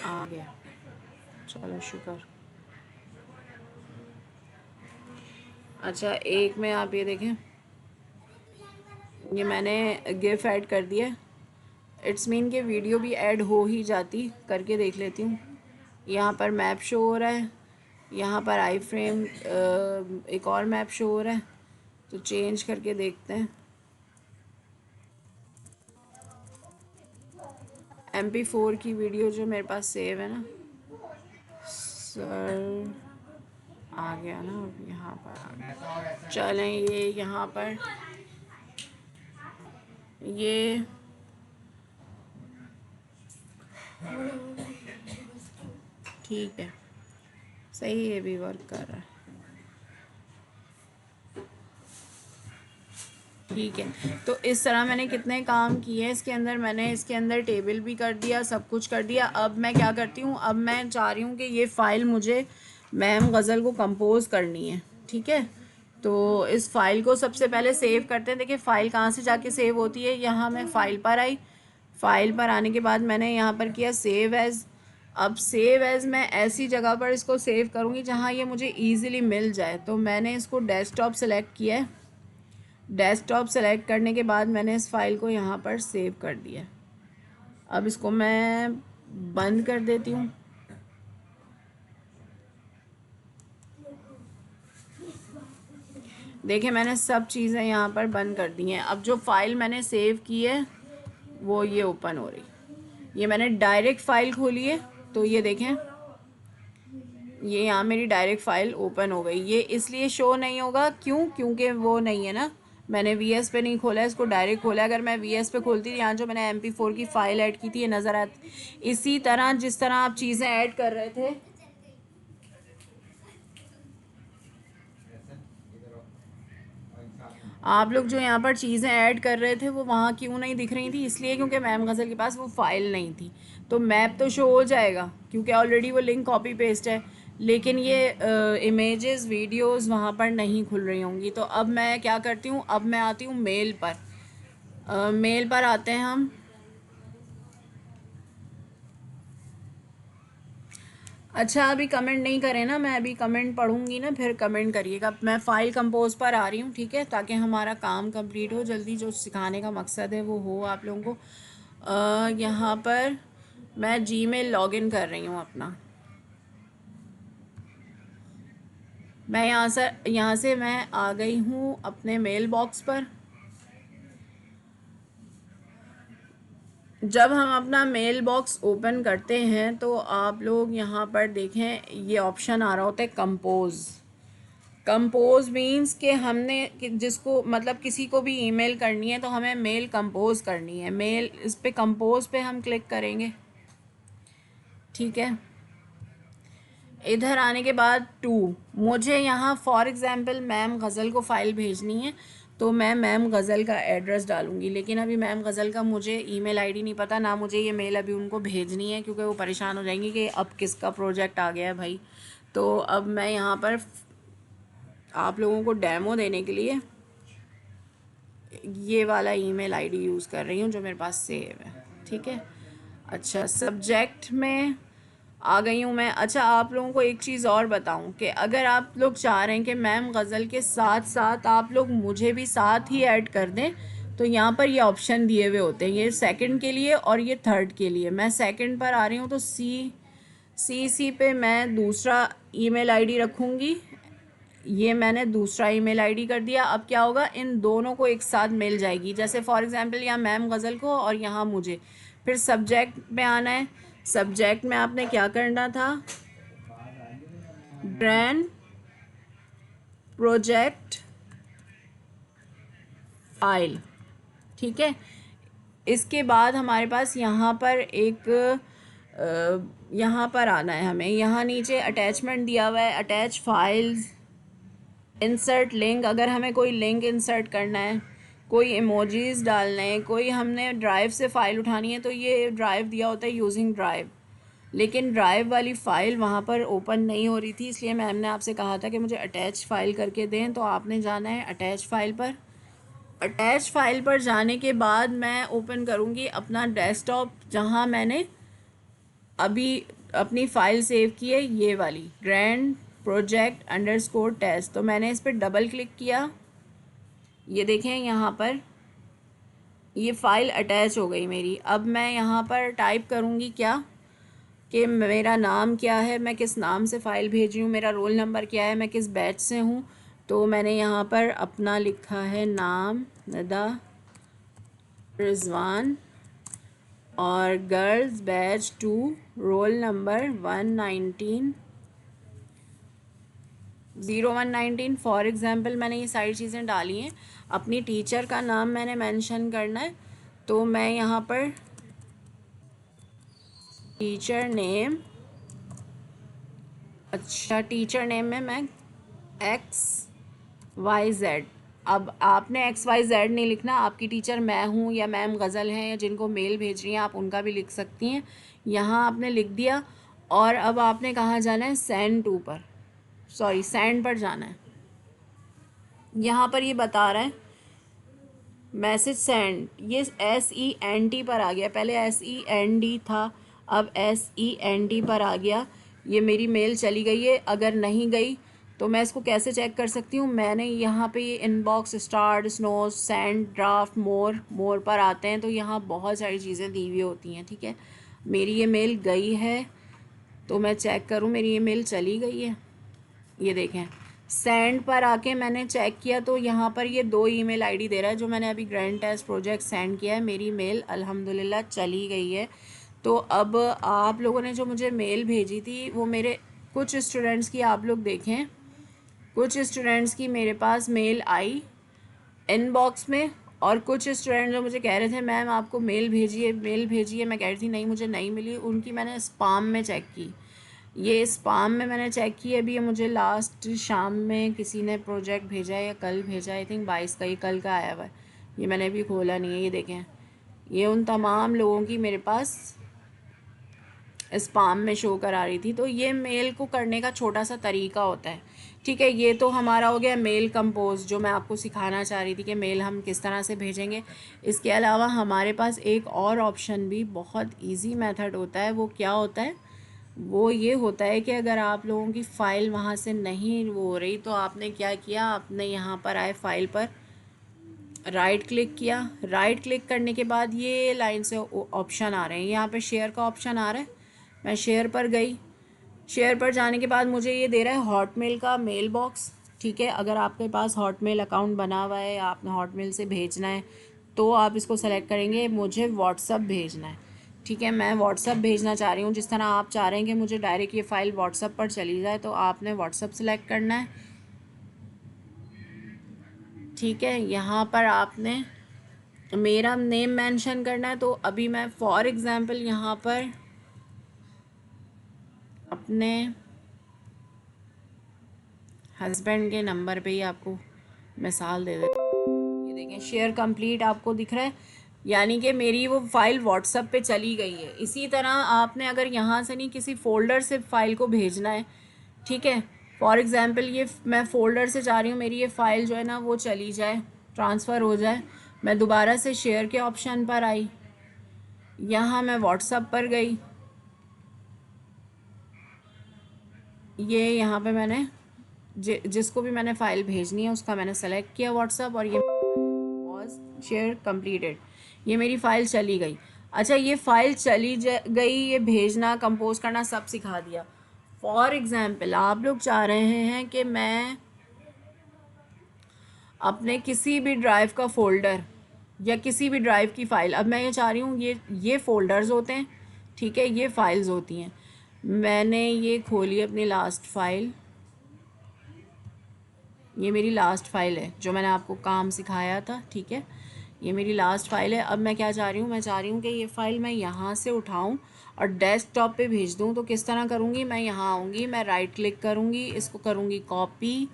आ गया, चलो शुक्र। अच्छा, एक में आप ये देखें, ये मैंने गिफ ऐड कर दिया। इट्स मीन के वीडियो भी ऐड हो ही जाती, करके देख लेती हूँ। यहाँ पर मैप शो हो रहा है, यहाँ पर आई फ्रेम एक और मैप शो हो रहा है। तो चेंज करके देखते हैं। MP4 की वीडियो जो मेरे पास सेव है ना, सर आ गया ना, अब यहाँ पर आ गया। चलें ये यहाँ पर ये ठीक है, सही, ये भी वर्क कर रहा है। ठीक है, तो इस तरह मैंने कितने काम किए इसके अंदर। मैंने इसके अंदर टेबल भी कर दिया, सब कुछ कर दिया। अब मैं क्या करती हूँ, अब मैं चाह रही हूँ कि ये फ़ाइल मुझे मैम गज़ल को कंपोज़ करनी है। ठीक है, तो इस फ़ाइल को सबसे पहले सेव करते हैं। देखिए फ़ाइल कहाँ से जाके सेव होती है, यहाँ मैं फ़ाइल पर आई। फ़ाइल पर आने के बाद मैंने यहाँ पर किया सेव एज़। अब सेव एज़ मैं ऐसी जगह पर इसको सेव करूँगी जहाँ ये मुझे ईज़िली मिल जाए। तो मैंने इसको डेस्कटॉप सेलेक्ट किया है। डेस्कटॉप सेलेक्ट करने के बाद मैंने इस फाइल को यहाँ पर सेव कर दिया। अब इसको मैं बंद कर देती हूँ। देखिए मैंने सब चीज़ें यहाँ पर बंद कर दी हैं। अब जो फ़ाइल मैंने सेव की है वो ये ओपन हो रही। ये मैंने डायरेक्ट फ़ाइल खोली है, तो ये देखें, ये यहाँ मेरी डायरेक्ट फ़ाइल ओपन हो गई। ये इसलिए शो नहीं होगा, क्यों? क्योंकि वो नहीं है ना, मैंने VS पे नहीं खोला है, इसको डायरेक्ट खोला है। अगर मैं VS पे खोलती थी, यहाँ जो मैंने MP4 की फ़ाइल ऐड की थी ये नज़र आती। इसी तरह जिस तरह आप चीज़ें ऐड कर रहे थे, आप लोग जो यहाँ पर चीज़ें ऐड कर रहे थे वो वहाँ क्यों नहीं दिख रही थी? इसलिए क्योंकि मैम गज़ल के पास वो फ़ाइल नहीं थी। तो मैप तो शो हो जाएगा क्योंकि ऑलरेडी वो लिंक कॉपी पेस्ट है, लेकिन ये इमेजेस वीडियोस वहाँ पर नहीं खुल रही होंगी। तो अब मैं क्या करती हूँ, अब मैं आती हूँ मेल पर। मेल पर आते हैं हम। अच्छा, अभी कमेंट नहीं करें ना, मैं अभी कमेंट पढ़ूंगी ना, फिर कमेंट करिएगा। मैं फ़ाइल कंपोज पर आ रही हूँ, ठीक है, ताकि हमारा काम कंप्लीट हो जल्दी। जो सिखाने का मकसद है वो हो आप लोगों को। यहाँ पर मैं जीमेल लॉगिन कर रही हूँ अपना। मैं यहाँ से मैं आ गई हूँ अपने मेल बॉक्स पर। जब हम अपना मेल बॉक्स ओपन करते हैं तो आप लोग यहाँ पर देखें, ये ऑप्शन आ रहा होता है कंपोज़। कंपोज मीन्स कि हमने जिसको मतलब किसी को भी ईमेल करनी है तो हमें मेल कंपोज करनी है। मेल, इस पे कंपोज पे हम क्लिक करेंगे। ठीक है, इधर आने के बाद मुझे यहाँ फॉर एग्ज़ाम्पल मैम गज़ल को फ़ाइल भेजनी है, तो मैं मैम गज़ल का एड्रेस डालूँगी। लेकिन अभी मैम गज़ल का मुझे ईमेल आईडी नहीं पता, ना मुझे ये मेल अभी उनको भेजनी है, क्योंकि वो परेशान हो जाएंगी कि अब किसका प्रोजेक्ट आ गया है भाई। तो अब मैं यहाँ पर आप लोगों को डेमो देने के लिए ये वाला ईमेल आईडी यूज़ कर रही हूँ जो मेरे पास सेव है। ठीक है, अच्छा, सब्जेक्ट में आ गई हूँ मैं। अच्छा, आप लोगों को एक चीज़ और बताऊँ कि अगर आप लोग चाह रहे हैं कि मैम गज़ल के साथ साथ आप लोग मुझे भी साथ ही ऐड कर दें, तो यहाँ पर ये ऑप्शन दिए हुए होते हैं, ये सेकंड के लिए और ये थर्ड के लिए। मैं सेकंड पर आ रही हूँ, तो सी पे मैं दूसरा ईमेल आईडी रखूँगी। ये मैंने दूसरा ईमेल आईडी कर दिया। अब क्या होगा, इन दोनों को एक साथ मिल जाएगी। जैसे फॉर एग्जांपल यहाँ मैम गज़ल को और यहाँ मुझे। फिर सब्जेक्ट में आना है। सब्जेक्ट में आपने क्या करना था, ग्रैंड प्रोजेक्ट फाइल। ठीक है, इसके बाद हमारे पास यहाँ पर यहाँ पर आना है हमें। यहाँ नीचे अटैचमेंट दिया हुआ है, अटैच फाइल्स, इंसर्ट लिंक। अगर हमें कोई लिंक इंसर्ट करना है, कोई इमोजीज डालने हैं, कोई हमने ड्राइव से फ़ाइल उठानी है, तो ये ड्राइव दिया होता है यूजिंग ड्राइव। लेकिन ड्राइव वाली फ़ाइल वहाँ पर ओपन नहीं हो रही थी, इसलिए मैम ने आपसे कहा था कि मुझे अटैच फ़ाइल करके दें। तो आपने जाना है अटैच फ़ाइल पर। अटैच फ़ाइल पर जाने के बाद मैं ओपन करूँगी अपना डेस्कटॉप, जहाँ मैंने अभी अपनी फ़ाइल सेव की है, ये वाली ग्रैंड प्रोजेक्ट अंडरस्कोर टेस्ट। तो मैंने इस पर डबल क्लिक किया। ये देखें यहाँ पर ये फ़ाइल अटैच हो गई मेरी। अब मैं यहाँ पर टाइप करूँगी क्या, कि मेरा नाम क्या है, मैं किस नाम से फ़ाइल भेज रही हूँ, मेरा रोल नंबर क्या है, मैं किस बैच से हूँ। तो मैंने यहाँ पर अपना लिखा है नाम नदा रिजवान, और girls batch 2, roll number 119 for example. मैंने ये सारी चीज़ें डाली हैं। अपनी टीचर का नाम मैंने मेंशन करना है, तो मैं यहाँ पर टीचर नेम, अच्छा टीचर नेम में मैं XYZ, अब आपने XYZ नहीं लिखना, आपकी टीचर मैं हूँ या मैम गज़ल हैं या जिनको मेल भेज रही हैं आप उनका भी लिख सकती हैं। यहाँ आपने लिख दिया और अब आपने कहाँ जाना है, सेंड टू पर, सॉरी सेंड पर जाना है। यहाँ पर ये बता रहा है मैसेज सेंड, ये SEND पर आ गया, पहले SEND था, अब SEND पर आ गया। ये मेरी मेल चली गई है। अगर नहीं गई तो मैं इसको कैसे चेक कर सकती हूँ, मैंने यहाँ पे ये inbox, starred, snoozed, sent, draft, more पर आते हैं तो यहाँ बहुत सारी चीज़ें दी हुई होती हैं। ठीक है, मेरी ये मेल गई है तो मैं चेक करूँ मेरी ये मेल चली गई है। ये देखें, सेंड पर आके मैंने चेक किया तो यहाँ पर ये 2 ईमेल आईडी दे रहा है जो मैंने अभी ग्रैंड टेस्ट प्रोजेक्ट सेंड किया है। मेरी मेल अल्हम्दुलिल्लाह चली गई है। तो अब आप लोगों ने जो मुझे मेल भेजी थी वो मेरे कुछ स्टूडेंट्स की आप लोग देखें, कुछ स्टूडेंट्स की मेरे पास मेल आई इनबॉक्स में, और कुछ स्टूडेंट जो मुझे कह रहे थे मैम आपको मेल भेजिए मेल भेजिए, मैं कह रही थी नहीं मुझे नहीं मिली, उनकी मैंने स्पाम में चेक की। ये स्पाम में मैंने चेक की अभी, ये मुझे लास्ट शाम में किसी ने प्रोजेक्ट भेजा है या कल भेजा है, आई थिंक 22 का, ये कल का आया हुआ है, ये मैंने अभी खोला नहीं है। ये देखें, ये उन तमाम लोगों की मेरे पास स्पाम में शो करा रही थी। तो ये मेल को करने का छोटा सा तरीका होता है। ठीक है, ये तो हमारा हो गया मेल कंपोज, जो मैं आपको सिखाना चाह रही थी कि मेल हम किस तरह से भेजेंगे। इसके अलावा हमारे पास एक और ऑप्शन भी बहुत इजी मेथड होता है। वो क्या होता है, वो ये होता है कि अगर आप लोगों की फ़ाइल वहाँ से नहीं वो हो रही तो आपने क्या किया, आपने यहाँ पर आए फाइल पर राइट क्लिक किया। राइट क्लिक करने के बाद ये लाइन से ऑप्शन आ रहे हैं, यहाँ पे शेयर का ऑप्शन आ रहा है, मैं शेयर पर गई। शेयर पर जाने के बाद मुझे ये दे रहा है हॉटमेल का मेल बॉक्स। ठीक है, अगर आपके पास हॉटमेल अकाउंट बना हुआ है, आपने हॉटमेल से भेजना है तो आप इसको सेलेक्ट करेंगे, मुझे व्हाट्सअप भेजना है। ठीक है, मैं व्हाट्सअप भेजना चाह रही हूँ, जिस तरह आप चाह रहे हैं कि मुझे डायरेक्ट ये फ़ाइल व्हाट्सअप पर चली जाए तो आपने व्हाट्सअप सेलेक्ट करना है। ठीक है, यहाँ पर आपने मेरा नेम मेंशन करना है। तो अभी मैं फॉर एग्ज़ाम्पल यहाँ पर अपने हस्बैंड के नंबर पे ही आपको मिसाल दे देती हूँ। ये देखें, शेयर कंप्लीट आपको दिख रहा है, यानी कि मेरी वो फ़ाइल व्हाट्सएप पे चली गई है। इसी तरह आपने अगर यहाँ से नहीं किसी फ़ोल्डर से फ़ाइल को भेजना है, ठीक है, फॉर एग्ज़ाम्पल ये मैं फ़ोल्डर से चाह रही हूँ मेरी ये फ़ाइल जो है ना वो चली जाए, ट्रांसफ़र हो जाए, मैं दोबारा से शेयर के ऑप्शन पर आई, यहाँ मैं व्हाट्सएप पर गई, ये यहाँ पे मैंने जिसको भी मैंने फ़ाइल भेजनी है उसका मैंने सेलेक्ट किया व्हाट्सएप, और ये वॉज शेयर कंप्लीटेड, ये मेरी फ़ाइल चली गई। अच्छा, ये फ़ाइल चली गई, ये भेजना कंपोज करना सब सिखा दिया। फॉर एग्ज़ाम्पल आप लोग चाह रहे हैं कि मैं अपने किसी भी ड्राइव का फ़ोल्डर या किसी भी ड्राइव की फ़ाइल, अब मैं ये चाह रही हूँ ये फ़ोल्डर्स होते हैं, ठीक है, ये फ़ाइल्स होती हैं। मैंने ये खोली अपनी लास्ट फ़ाइल, ये मेरी लास्ट फ़ाइल है जो मैंने आपको काम सिखाया था। ठीक है, ये मेरी लास्ट फ़ाइल है। अब मैं क्या चाह रही हूँ, मैं चाह रही हूँ कि ये फ़ाइल मैं यहाँ से उठाऊँ और डेस्कटॉप पे भेज दूँ। तो किस तरह करूँगी, मैं यहाँ आऊँगी, मैं राइट क्लिक करूँगी, इसको करूँगी कॉपी,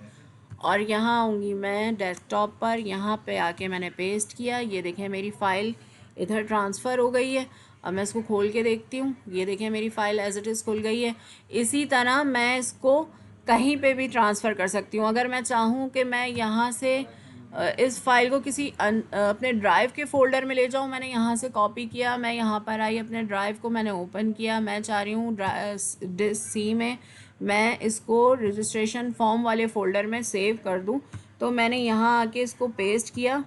और यहाँ आऊँगी मैं डेस्कटॉप पर, यहाँ पे आके मैंने पेस्ट किया। ये देखें मेरी फ़ाइल इधर ट्रांसफ़र हो गई है। अब मैं इसको खोल के देखती हूँ, ये देखें मेरी फ़ाइल एज इट इज़ खुल गई है। इसी तरह मैं इसको कहीं पे भी ट्रांसफ़र कर सकती हूँ। अगर मैं चाहूँ कि मैं यहाँ से इस फाइल को किसी अपने ड्राइव के फ़ोल्डर में ले जाऊँ, मैंने यहाँ से कॉपी किया, मैं यहाँ पर आई, अपने ड्राइव को मैंने ओपन किया, मैं चाह रही हूँ डिस्क सी में मैं इसको रजिस्ट्रेशन फॉर्म वाले फ़ोल्डर में सेव कर दूँ। तो मैंने यहाँ आके इसको पेस्ट किया,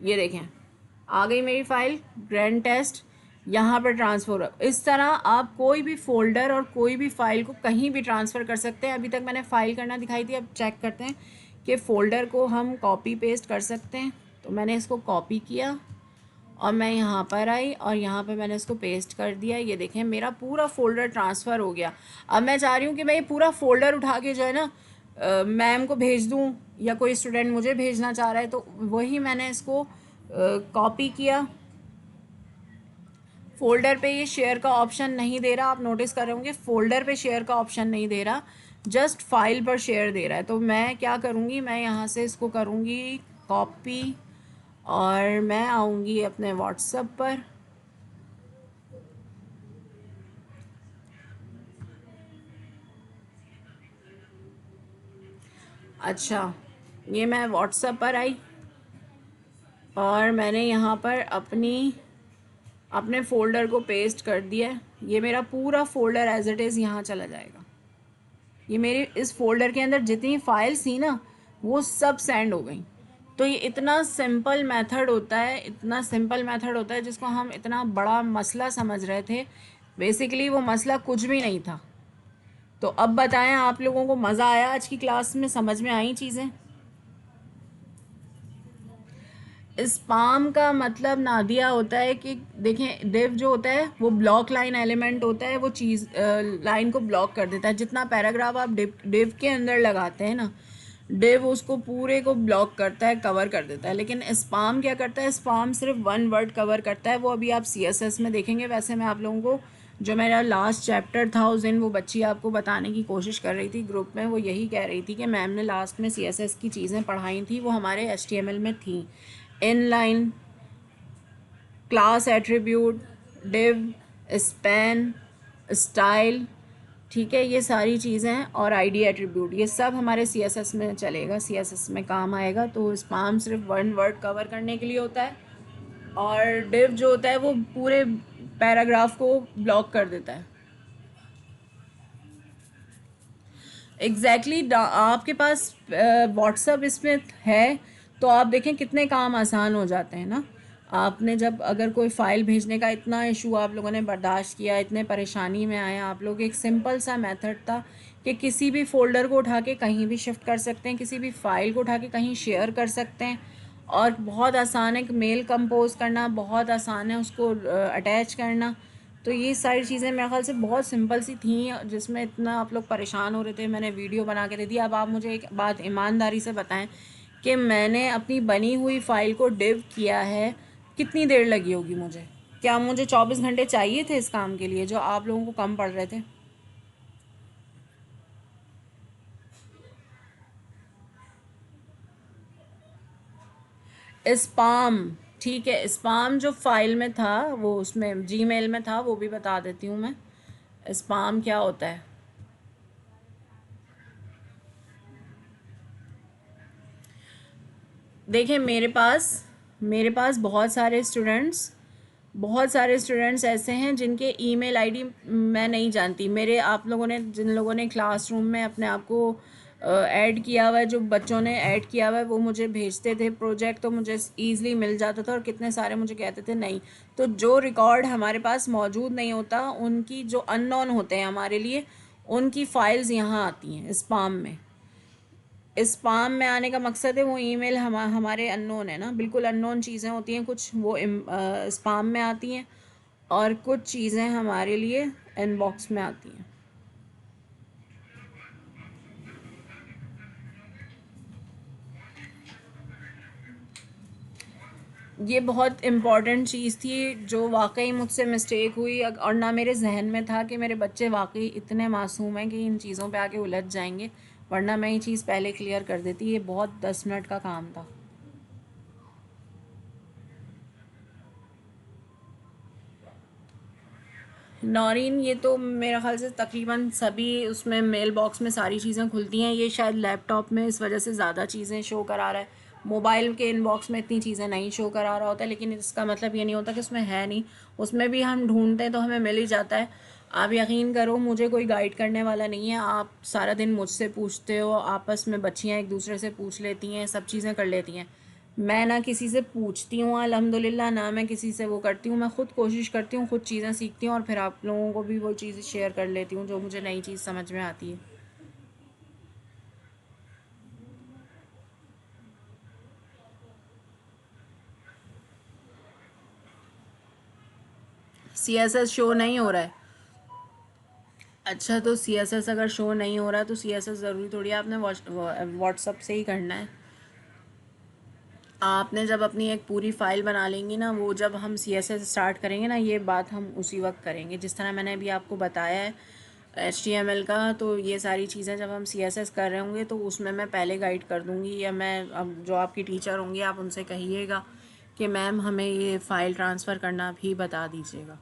ये देखें आ गई मेरी फ़ाइल ग्रैंड टेस्ट, यहाँ पर ट्रांसफ़र। इस तरह आप कोई भी फ़ोल्डर और कोई भी फ़ाइल को कहीं भी ट्रांसफ़र कर सकते हैं। अभी तक मैंने फ़ाइल करना दिखाई थी, अब चेक करते हैं कि फ़ोल्डर को हम कॉपी पेस्ट कर सकते हैं। तो मैंने इसको कॉपी किया और मैं यहाँ पर आई और यहाँ पे मैंने इसको पेस्ट कर दिया। ये देखें मेरा पूरा फ़ोल्डर ट्रांसफ़र हो गया। अब मैं चाह रही हूँ कि मैं ये पूरा फ़ोल्डर उठा के जो है ना मैम को भेज दूँ, या कोई स्टूडेंट मुझे भेजना चाह रहा है, तो वही मैंने इसको कॉपी किया, फोल्डर पे ये शेयर का ऑप्शन नहीं दे रहा, आप नोटिस कर रहे होंगे फोल्डर पे शेयर का ऑप्शन नहीं दे रहा, जस्ट फाइल पर शेयर दे रहा है। तो मैं क्या करूँगी, मैं यहाँ से इसको करूँगी कॉपी और मैं आऊँगी अपने व्हाट्सएप पर। अच्छा, ये मैं व्हाट्सएप पर आई और मैंने यहाँ पर अपने फ़ोल्डर को पेस्ट कर दिया है। ये मेरा पूरा फ़ोल्डर एज इट इज़ यहाँ चला जाएगा। ये मेरे इस फोल्डर के अंदर जितनी फाइल्स थी ना वो सब सेंड हो गई। तो ये इतना सिंपल मेथड होता है, इतना सिंपल मेथड होता है जिसको हम इतना बड़ा मसला समझ रहे थे, बेसिकली वो मसला कुछ भी नहीं था। तो अब बताएं, आप लोगों को मज़ा आया आज की क्लास में, समझ में आई चीज़ें? स्पाम का मतलब नादिया होता है कि देखें डिव जो होता है वो ब्लॉक लाइन एलिमेंट होता है, वो चीज़ लाइन को ब्लॉक कर देता है। जितना पैराग्राफ आप डिव के अंदर लगाते हैं ना, डिव उसको पूरे को ब्लॉक करता है, कवर कर देता है। लेकिन स्पाम क्या करता है, स्पाम सिर्फ वन वर्ड कवर करता है। वो अभी आप CSS में देखेंगे। वैसे मैं आप लोगों को जो मेरा लास्ट चैप्टर था उस दिन वो बच्ची आपको बताने की कोशिश कर रही थी ग्रुप में, वो यही कह रही थी कि मैम ने लास्ट में CSS की चीज़ें पढ़ाई थी, वो हमारे HTML में थी। Inline, class attribute, div, span, style, ठीक है, ये सारी चीज़ें हैं। और आईडी एट्रीब्यूट, ये सब हमारे CSS में चलेगा, CSS में काम आएगा। तो स्पाम सिर्फ वन वर्ड कवर करने के लिए होता है और डिव जो होता है वो पूरे पैराग्राफ को ब्लॉक कर देता है। एग्जैक्टली आपके पास व्हाट्सअप इसमें है तो आप देखें कितने काम आसान हो जाते हैं ना। आपने जब अगर कोई फ़ाइल भेजने का इतना इशू आप लोगों ने बर्दाश्त किया, इतने परेशानी में आए आप लोग, एक सिंपल सा मेथड था कि किसी भी फ़ोल्डर को उठा के कहीं भी शिफ्ट कर सकते हैं, किसी भी फ़ाइल को उठा के कहीं शेयर कर सकते हैं। और बहुत आसान है मेल कंपोज करना, बहुत आसान है उसको अटैच करना। तो ये सारी चीज़ें मेरे ख्याल से बहुत सिंपल सी थी, जिसमें इतना आप लोग परेशान हो रहे थे, मैंने वीडियो बना के दे दी। अब आप मुझे एक बात ईमानदारी से बताएं कि मैंने अपनी बनी हुई फ़ाइल को डिव किया है, कितनी देर लगी होगी मुझे? क्या मुझे 24 घंटे चाहिए थे इस काम के लिए जो आप लोगों को कम पड़ रहे थे? स्पाम, ठीक है, स्पाम जो फाइल में था वो उसमें जीमेल में था, वो भी बता देती हूँ मैं। स्पाम क्या होता है, देखिए मेरे पास बहुत सारे स्टूडेंट्स ऐसे हैं जिनके ईमेल आईडी मैं नहीं जानती। मेरे आप लोगों ने जिन लोगों ने क्लासरूम में अपने आप को ऐड किया हुआ है, जो बच्चों ने ऐड किया हुआ है, वो मुझे भेजते थे प्रोजेक्ट तो मुझे ईज़िली मिल जाता था। और कितने सारे मुझे कहते थे नहीं। तो जो रिकॉर्ड हमारे पास मौजूद नहीं होता, उनकी जो अननोन होते हैं हमारे लिए, उनकी फ़ाइल्स यहाँ आती हैं स्पाम में। स्पाम में आने का मकसद है वो ईमेल हमारे अननोन है ना, बिल्कुल अननोन चीज़ें होती हैं, कुछ वो स्पाम में आती हैं और कुछ चीज़ें हमारे लिए इनबॉक्स में आती हैं। ये बहुत इम्पॉर्टेंट चीज़ थी जो वाकई मुझसे मिस्टेक हुई, और ना मेरे जहन में था कि मेरे बच्चे वाकई इतने मासूम हैं कि इन चीज़ों पे आके उलझ जाएंगे, वरना मैं ये चीज़ पहले क्लियर कर देती। ये बहुत 10 मिनट का काम था। नौरीन, ये तो मेरा ख़्याल से तकरीबन सभी उसमें मेल बॉक्स में सारी चीज़ें खुलती हैं। ये शायद लैपटॉप में इस वजह से ज़्यादा चीज़ें शो करा रहा है, मोबाइल के इनबॉक्स में इतनी चीज़ें नहीं शो करा रहा होता है। लेकिन इसका मतलब ये नहीं होता कि उसमें है नहीं, उसमें भी हम ढूंढते हैं तो हमें मिल ही जाता है। आप यकीन करो, मुझे कोई गाइड करने वाला नहीं है। आप सारा दिन मुझसे पूछते हो, आपस में बच्चियाँ एक दूसरे से पूछ लेती हैं, सब चीज़ें कर लेती हैं। मैं ना किसी से पूछती हूँ अल्हम्दुलिल्लाह, ना मैं किसी से वो करती हूँ। मैं ख़ुद कोशिश करती हूँ, ख़ुद चीज़ें सीखती हूँ और फिर आप लोगों को भी वो चीज़ शेयर कर लेती हूँ जो मुझे नई चीज़ समझ में आती है। CSS शो नहीं हो रहा है? अच्छा, तो CSS अगर शो नहीं हो रहा है तो CSS ज़रूरी थोड़ी है आपने व्हाट्सअप से ही करना है। आपने जब अपनी एक पूरी फ़ाइल बना लेंगी ना, वो जब हम CSS स्टार्ट करेंगे ना, ये बात हम उसी वक्त करेंगे जिस तरह मैंने अभी आपको बताया है HTML का। तो ये सारी चीज़ें जब हम CSS कर रहे होंगे तो उसमें मैं पहले गाइड कर दूँगी, या मैं अब जो आपकी टीचर होंगी आप उनसे कहिएगा कि मैम हमें ये फ़ाइल ट्रांसफ़र करना भी बता दीजिएगा।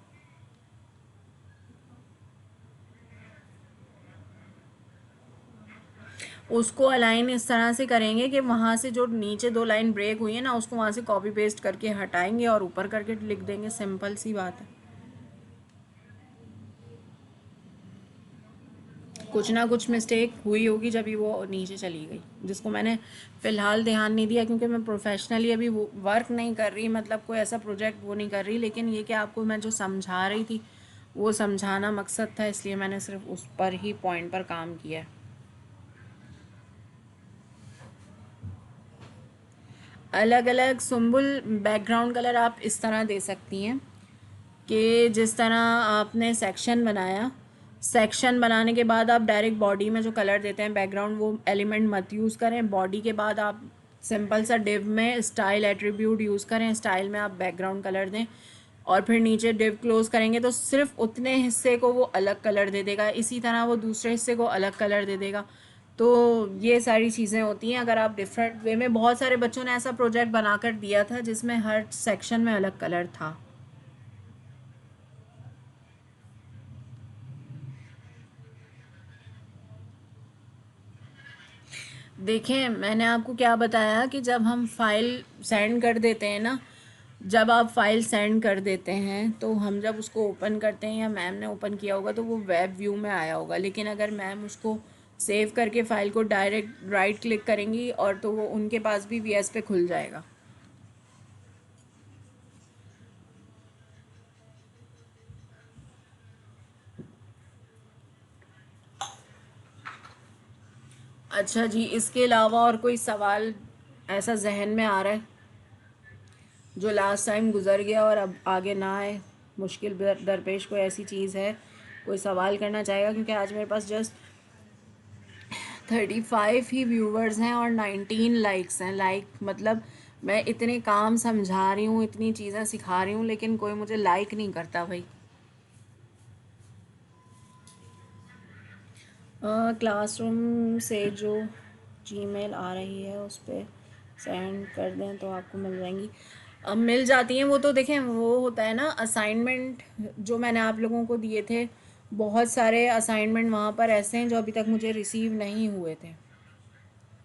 उसको अलाइन इस तरह से करेंगे कि वहाँ से जो नीचे 2 लाइन ब्रेक हुई है ना, उसको वहाँ से कॉपी पेस्ट करके हटाएंगे और ऊपर करके लिख देंगे। सिंपल सी बात है। कुछ ना कुछ मिस्टेक हुई होगी जब ही वो नीचे चली गई, जिसको मैंने फ़िलहाल ध्यान नहीं दिया क्योंकि मैं प्रोफेशनली अभी वो वर्क नहीं कर रही, मतलब कोई ऐसा प्रोजेक्ट वो नहीं कर रही। लेकिन ये कि आपको मैं जो समझा रही थी वो समझाना मकसद था, इसलिए मैंने सिर्फ उस पर ही पॉइंट पर काम किया है। अलग अलग सुम्बुल बैकग्राउंड कलर आप इस तरह दे सकती हैं कि जिस तरह आपने सेक्शन बनाया, सेक्शन बनाने के बाद आप डायरेक्ट बॉडी में जो कलर देते हैं बैकग्राउंड, वो एलिमेंट मत यूज़ करें। बॉडी के बाद आप सिंपल सा डिव में स्टाइल एट्रीब्यूट यूज़ करें, स्टाइल में आप बैकग्राउंड कलर दें, और फिर नीचे डिव क्लोज करेंगे तो सिर्फ उतने हिस्से को वो अलग कलर दे देगा, इसी तरह वो दूसरे हिस्से को अलग कलर दे देगा। तो ये सारी चीज़ें होती हैं अगर आप डिफरेंट वे में। बहुत सारे बच्चों ने ऐसा प्रोजेक्ट बनाकर दिया था जिसमें हर सेक्शन में अलग कलर था। देखें, मैंने आपको क्या बताया कि जब हम फाइल सेंड कर देते हैं ना, जब आप फाइल सेंड कर देते हैं तो हम जब उसको ओपन करते हैं या मैम ने ओपन किया होगा तो वो वेब व्यू में आया होगा। लेकिन अगर मैम उसको सेव करके फ़ाइल को डायरेक्ट राइट क्लिक करेंगी और तो वो उनके पास भी VS पे खुल जाएगा। अच्छा जी, इसके अलावा और कोई सवाल ऐसा जहन में आ रहा है जो लास्ट टाइम गुजर गया और अब आगे ना आए? मुश्किल दरपेश कोई ऐसी चीज़ है, कोई सवाल करना चाहेगा? क्योंकि आज मेरे पास जस्ट 35 ही व्यूवर्स हैं और 19 लाइक्स हैं। लाइक मतलब मैं इतने काम समझा रही हूँ, इतनी चीज़ें सिखा रही हूँ, लेकिन कोई मुझे लाइक नहीं करता भाई। क्लासरूम से जो जीमेल आ रही है उस पर सेंड कर दें तो आपको मिल जाएंगी। अब मिल जाती हैं वो तो। देखें, वो होता है ना असाइनमेंट जो मैंने आप लोगों को दिए थे, बहुत सारे असाइनमेंट वहाँ पर ऐसे हैं जो अभी तक मुझे रिसीव नहीं हुए थे।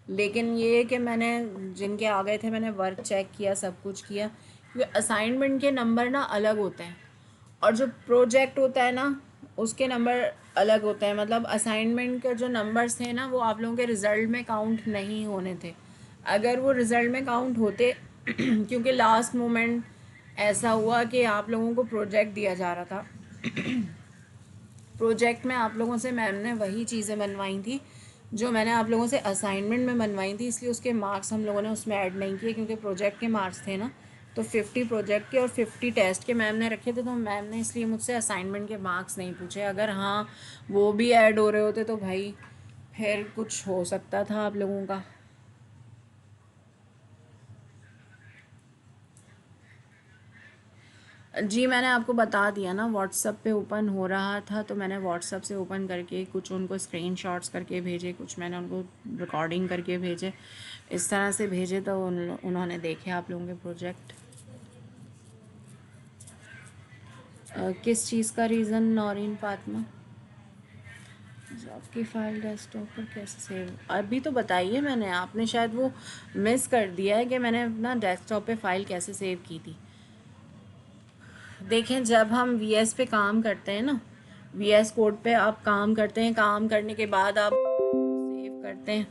लेकिन ये कि मैंने जिनके आ गए थे मैंने वर्क चेक किया, सब कुछ किया, क्योंकि असाइनमेंट के नंबर ना अलग होते हैं और जो प्रोजेक्ट होता है ना उसके नंबर अलग होते हैं। मतलब असाइनमेंट के जो नंबर्स थे ना वो आप लोगों के रिज़ल्ट में काउंट नहीं होने थे। अगर वो रिज़ल्ट में काउंट होते क्योंकि लास्ट मोमेंट ऐसा हुआ कि आप लोगों को प्रोजेक्ट दिया जा रहा था। प्रोजेक्ट में आप लोगों से मैम ने वही चीज़ें बनवाई थी जो मैंने आप लोगों से असाइनमेंट में बनवाई थी, इसलिए उसके मार्क्स हम लोगों ने उसमें ऐड नहीं किए क्योंकि प्रोजेक्ट के मार्क्स थे ना। तो 50 प्रोजेक्ट के और 50 टेस्ट के मैम ने रखे थे, तो मैम ने इसलिए मुझसे असाइनमेंट के मार्क्स नहीं पूछे। अगर हाँ वो भी ऐड हो रहे होते तो भाई फिर कुछ हो सकता था आप लोगों का। जी, मैंने आपको बता दिया ना, व्हाट्सअप पे ओपन हो रहा था तो मैंने व्हाट्सअप से ओपन करके कुछ उनको स्क्रीनशॉट्स करके भेजे, कुछ मैंने उनको रिकॉर्डिंग करके भेजे, इस तरह से भेजे तो उन्होंने देखे आप लोगों के प्रोजेक्ट। किस चीज़ का रीज़न नौरीन फातिमा? आपकी फ़ाइल डेस्कटॉप पर कैसे सेव? अभी तो बताइए मैंने, आपने शायद वो मिस कर दिया है कि मैंने अपना डेस्कटॉप पे फ़ाइल कैसे सेव की थी। देखें, जब हम VS पे काम करते हैं ना, VS कोड पे आप काम करते हैं, काम करने के बाद आप सेव करते हैं।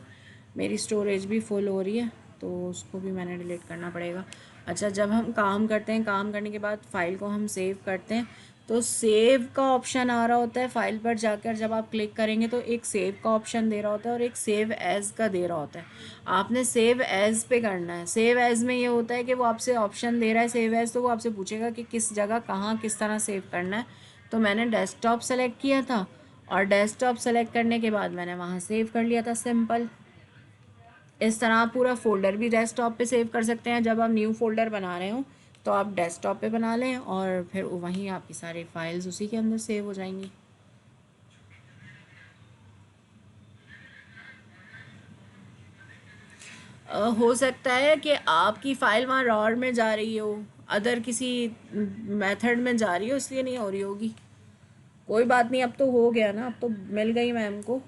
मेरी स्टोरेज भी फुल हो रही है तो उसको भी मैंने डिलीट करना पड़ेगा। अच्छा, जब हम काम करते हैं, काम करने के बाद फ़ाइल को हम सेव करते हैं तो सेव का ऑप्शन आ रहा होता है फाइल पर जाकर। जब आप क्लिक करेंगे तो एक सेव का ऑप्शन दे रहा होता है और एक सेव एज़ का दे रहा होता है। आपने सेव एज़ पे करना है। सेव एज़ में ये होता है कि वो आपसे ऑप्शन दे रहा है सेव एज़, तो वो आपसे पूछेगा कि किस जगह कहाँ किस तरह सेव करना है। तो मैंने डेस्कटॉप सेलेक्ट किया था और डेस्कटॉप सेलेक्ट करने के बाद मैंने वहाँ सेव कर लिया था, सिंपल। इस तरह आप पूरा फ़ोल्डर भी डेस्कटॉप पे सेव कर सकते हैं। जब आप न्यू फ़ोल्डर बना रहे हो तो आप डेस्कटॉप पे बना लें और फिर वहीं आपकी सारी फाइल्स उसी के अंदर सेव हो जाएंगी। हो सकता है कि आपकी फ़ाइल वहाँ रॉर में जा रही हो, अदर किसी मेथड में जा रही हो, इसलिए नहीं हो रही होगी। कोई बात नहीं, अब तो हो गया ना, अब तो मिल गई मैम को।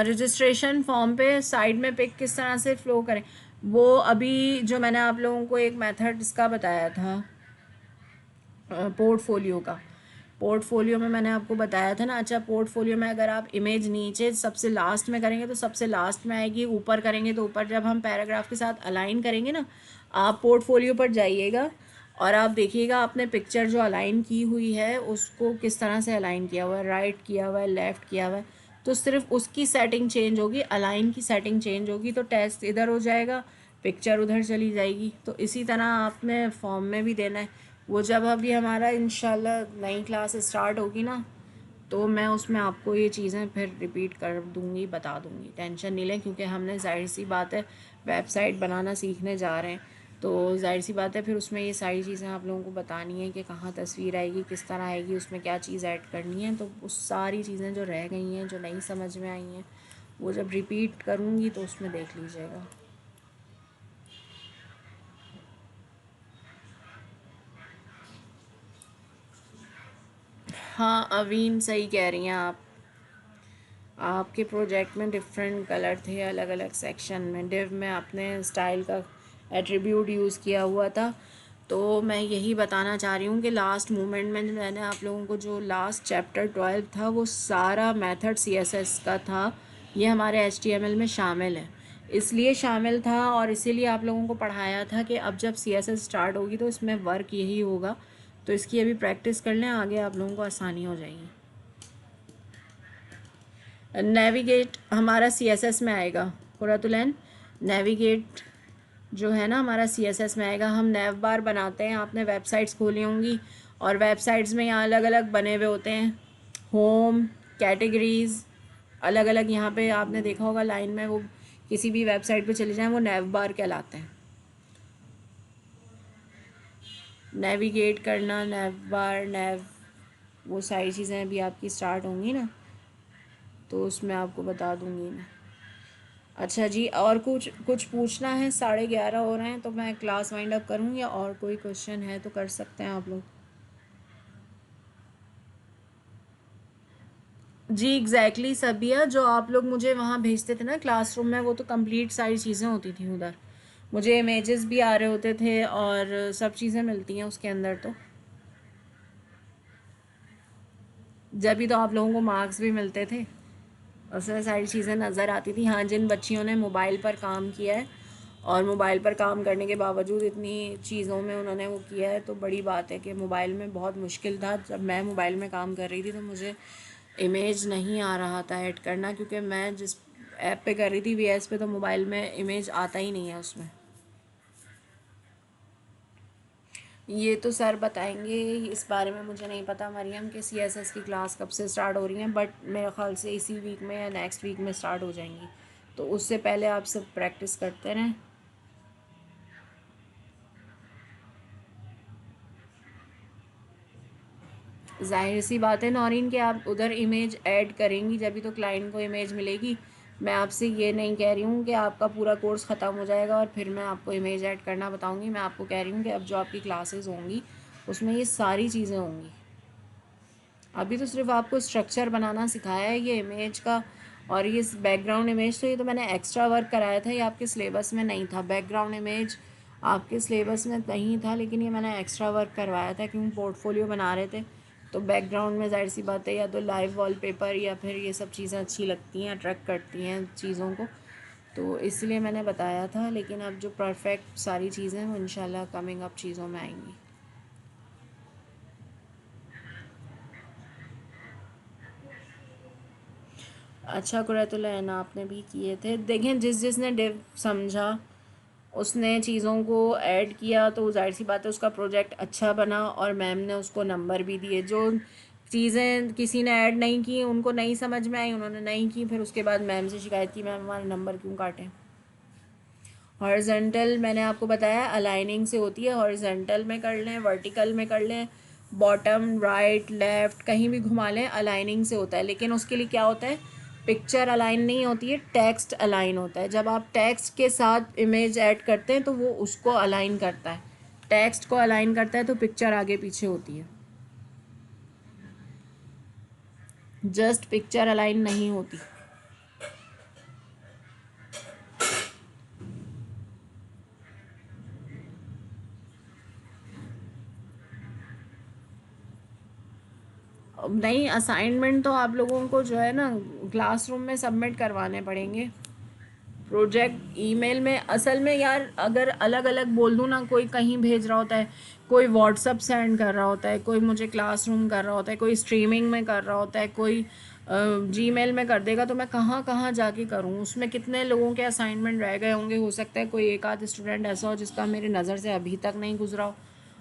रजिस्ट्रेशन फॉर्म पे साइड में पिक किस तरह से फ़्लो करें, वो अभी जो मैंने आप लोगों को एक मेथड इसका बताया था पोर्टफोलियो का, पोर्टफोलियो में मैंने आपको बताया था ना। अच्छा, पोर्टफोलियो में अगर आप इमेज नीचे सबसे लास्ट में करेंगे तो सबसे लास्ट में आएगी, ऊपर करेंगे तो ऊपर। जब हम पैराग्राफ के साथ अलाइन करेंगे ना, आप पोर्टफोलियो पर जाइएगा और आप देखिएगा आपने पिक्चर जो अलाइन की हुई है उसको किस तरह से अलाइन किया हुआ है, राइट किया हुआ है, लेफ़्ट किया हुआ है। तो सिर्फ उसकी सेटिंग चेंज होगी, अलाइन की सेटिंग चेंज होगी तो टेक्स्ट इधर हो जाएगा, पिक्चर उधर चली जाएगी। तो इसी तरह आपने फॉर्म में भी देना है। वो जब अभी हमारा इंशाल्लाह नई क्लास स्टार्ट होगी ना, तो मैं उसमें आपको ये चीज़ें फिर रिपीट कर दूँगी, बता दूँगी, टेंशन नहीं लें। क्योंकि हमने ज़ाहिर सी बात है वेबसाइट बनाना सीखने जा रहे हैं, तो ज़ाहिर सी बात है फिर उसमें ये सारी चीज़ें आप लोगों को बतानी है कि कहाँ तस्वीर आएगी, किस तरह आएगी, उसमें क्या चीज़ ऐड करनी है। तो उस सारी चीज़ें जो रह गई हैं, जो नहीं समझ में आई हैं, वो जब रिपीट करूँगी तो उसमें देख लीजिएगा। हाँ अवीन, सही कह रही हैं आप। आपके प्रोजेक्ट में डिफरेंट कलर थे अलग अलग सेक्शन में, डिव में आपने स्टाइल का एट्रीब्यूट यूज़ किया हुआ था। तो मैं यही बताना चाह रही हूँ कि लास्ट मोमेंट में मैंने आप लोगों को जो लास्ट चैप्टर 12 था वो सारा मेथड CSS का था, ये हमारे HTML में शामिल है। इसलिए शामिल था और इसीलिए आप लोगों को पढ़ाया था कि अब जब CSS स्टार्ट होगी तो इसमें वर्क यही होगा। तो इसकी अभी प्रैक्टिस कर लें, आगे आप लोगों को आसानी हो जाएगी। नेविगेट हमारा CSS में आएगा कुरातुलैन। नेविगेट जो है ना हमारा CSS में आएगा। हम नेव बार बनाते हैं, आपने वेबसाइट्स खोली होंगी और वेबसाइट्स में यहाँ अलग अलग बने हुए होते हैं, होम, कैटेगरीज, अलग अलग। यहाँ पे आपने देखा होगा लाइन में, वो किसी भी वेबसाइट पे चले जाएं वो नेव बार कहलाते हैं। नेविगेट करना, नेव बार, नेव, वो सारी चीज़ें अभी आपकी स्टार्ट होंगी ना, तो उसमें आपको बता दूंगी मैं। अच्छा जी, और कुछ कुछ पूछना है? 11:30 हो रहे हैं तो मैं क्लास वाइंड अप करूँ या और कोई क्वेश्चन है तो कर सकते हैं आप लोग। जी एग्जैक्टली सबिया, जो आप लोग मुझे वहाँ भेजते थे ना क्लासरूम में, वो तो कंप्लीट सारी चीज़ें होती थी उधर। मुझे इमेजेस भी आ रहे होते थे और सब चीज़ें मिलती हैं उसके अंदर। तो जब भी तो आप लोगों को मार्क्स भी मिलते थे, उसमें सारी चीज़ें नज़र आती थी। हाँ, जिन बच्चियों ने मोबाइल पर काम किया है और मोबाइल पर काम करने के बावजूद इतनी चीज़ों में उन्होंने वो किया है, तो बड़ी बात है कि मोबाइल में बहुत मुश्किल था। जब मैं मोबाइल में काम कर रही थी तो मुझे इमेज नहीं आ रहा था ऐड करना, क्योंकि मैं जिस ऐप पे कर रही थी VS पे, तो मोबाइल में इमेज आता ही नहीं है उसमें। ये तो सर बताएंगे, इस बारे में मुझे नहीं पता मरियम कि CSS की क्लास कब से स्टार्ट हो रही है, बट मेरे ख्याल से इसी वीक में या नेक्स्ट वीक में स्टार्ट हो जाएंगी। तो उससे पहले आप सब प्रैक्टिस करते रहें। जाहिर सी बात है नौरीन कि आप उधर इमेज ऐड करेंगी जब भी तो क्लाइंट को इमेज मिलेगी। मैं आपसे ये नहीं कह रही हूँ कि आपका पूरा कोर्स ख़त्म हो जाएगा और फिर मैं आपको इमेज ऐड करना बताऊँगी। मैं आपको कह रही हूँ कि अब जो आपकी क्लासेस होंगी उसमें ये सारी चीज़ें होंगी। अभी तो सिर्फ आपको स्ट्रक्चर बनाना सिखाया है ये इमेज का, और ये बैकग्राउंड इमेज तो ये तो मैंने एक्स्ट्रा वर्क कराया था, ये आपके सिलेबस में नहीं था। बैकग्राउंड इमेज आपके सिलेबस में नहीं था, लेकिन ये मैंने एक्स्ट्रा वर्क करवाया था क्योंकि पोर्टफोलियो बना रहे थे। तो बैकग्राउंड में ज़ाहिर सी बात है या तो लाइव वॉलपेपर या फिर ये सब चीज़ें अच्छी लगती हैं, अट्रैक्ट करती हैं चीज़ों को, तो इसलिए मैंने बताया था। लेकिन अब जो परफेक्ट सारी चीज़ें हैं वो इंशाल्लाह कमिंग अप चीज़ों में आएंगी। अच्छा कुरैतुलैन आपने भी किए थे। देखें, जिस जिसने डिव समझा उसने चीज़ों को ऐड किया तो जाहिर सी बात है उसका प्रोजेक्ट अच्छा बना और मैम ने उसको नंबर भी दिए। जो चीज़ें किसी ने ऐड नहीं की, उनको नहीं समझ में आई, उन्होंने नहीं की, फिर उसके बाद मैम से शिकायत की, मैम हमारा नंबर क्यों काटें। हॉरिजेंटल मैंने आपको बताया अलाइनिंग से होती है, हॉरिजेंटल में कर लें, वर्टिकल में कर लें, बॉटम राइट लेफ़्ट कहीं भी घुमा लें, अलाइनिंग से होता है। लेकिन उसके लिए क्या होता है, पिक्चर अलाइन नहीं होती है, टेक्स्ट अलाइन होता है। जब आप टेक्स्ट के साथ इमेज ऐड करते हैं तो वो उसको अलाइन करता है, टेक्स्ट को अलाइन करता है, तो पिक्चर आगे पीछे होती है, जस्ट पिक्चर अलाइन नहीं होती। नहीं, असाइनमेंट तो आप लोगों को जो है ना क्लासरूम में सबमिट करवाने पड़ेंगे। प्रोजेक्ट ईमेल में असल में यार अगर अलग अलग बोल दूँ ना, कोई कहीं भेज रहा होता है, कोई व्हाट्सअप सेंड कर रहा होता है, कोई मुझे क्लासरूम कर रहा होता है, कोई स्ट्रीमिंग में कर रहा होता है, कोई जीमेल में कर देगा, तो मैं कहाँ कहाँ जाके करूँ। उसमें कितने लोगों के असाइनमेंट रह गए होंगे, हो सकता है कोई एक आध स्टूडेंट ऐसा हो जिसका मेरी नज़र से अभी तक नहीं गुजरा हो,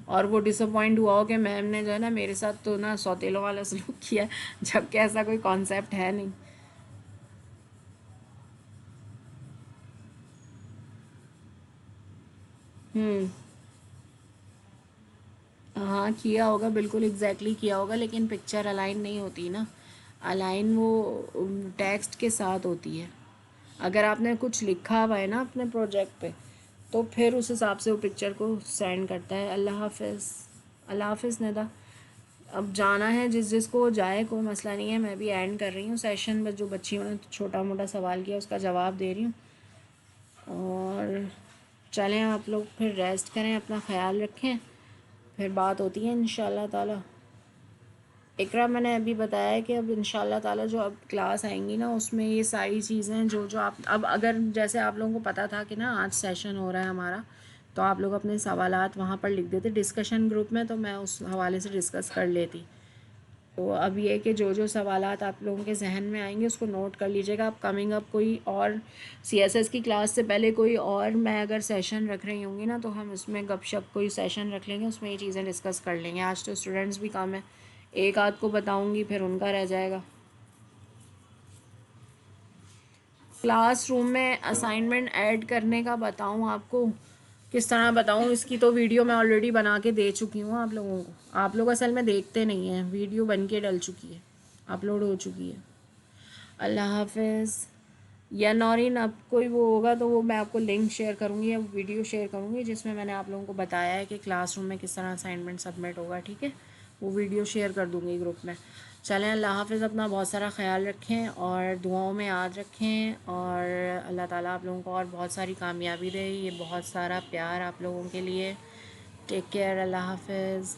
और वो डिसअपॉइंट हुआ हो कि मैम ने जो है ना मेरे साथ तो ना सौतेलों वाला सलूक किया, जबकि ऐसा कोई कॉन्सेप्ट है नहीं। हम्म। हाँ किया होगा, बिल्कुल एग्जैक्टली किया होगा, लेकिन पिक्चर अलाइन नहीं होती ना, अलाइन वो टेक्स्ट के साथ होती है। अगर आपने कुछ लिखा हुआ है ना अपने प्रोजेक्ट पे, तो फिर उस हिसाब से वो पिक्चर को सेंड करता है। अल्लाह हाफिज़। अल्लाह हाफिज़ निदा। अब जाना है जिस जिसको जाए, कोई मसला नहीं है, मैं भी एंड कर रही हूँ सेशन। बस जो बच्चियों ने छोटा मोटा सवाल किया उसका जवाब दे रही हूँ, और चलें आप लोग फिर रेस्ट करें, अपना ख्याल रखें, फिर बात होती है इंशाल्लाह ताला। इकरा मैंने अभी बताया है कि अब इंशाल्लाह ताला जो अब क्लास आएंगी ना, उसमें ये सारी चीज़ें जो जो आप अब अगर जैसे आप लोगों को पता था कि ना आज सेशन हो रहा है हमारा, तो आप लोग अपने सवालात वहाँ पर लिख देते डिस्कशन ग्रुप में, तो मैं उस हवाले से डिस्कस कर लेती। तो अब ये कि जो जो सवालात आप लोगों के जहन में आएंगे उसको नोट कर लीजिएगा। आप कमिंग अप कोई और सीएसएस की क्लास से पहले कोई और मैं अगर सेशन रख रही होंगी ना, तो हम उसमें गपशप कोई सेशन रख लेंगे, उसमें ये चीज़ें डिस्कस कर लेंगे। आज तो स्टूडेंट्स भी कम है, एक आध को बताऊंगी फिर उनका रह जाएगा। क्लासरूम में असाइनमेंट ऐड करने का बताऊं आपको, किस तरह बताऊं, इसकी तो वीडियो मैं ऑलरेडी बना के दे चुकी हूँ आप लोगों को। आप लोग असल में देखते नहीं हैं, वीडियो बन के डल चुकी है, अपलोड हो चुकी है। अल्लाह हाफिज़। या नौरीन, अब कोई वो होगा तो वो मैं आपको लिंक शेयर करूँगी या वीडियो शेयर करूँगी जिसमें मैंने आप लोगों को बताया है कि क्लासरूम में किस तरह असाइनमेंट सबमिट होगा, ठीक है। वो वीडियो शेयर कर दूँगी ग्रुप में। चलें, अल्लाह हाफिज़, अपना बहुत सारा ख्याल रखें और दुआओं में याद रखें, और अल्लाह ताला आप लोगों को और बहुत सारी कामयाबी दे। ये बहुत सारा प्यार आप लोगों के लिए। टेक केयर, अल्लाह हाफिज़।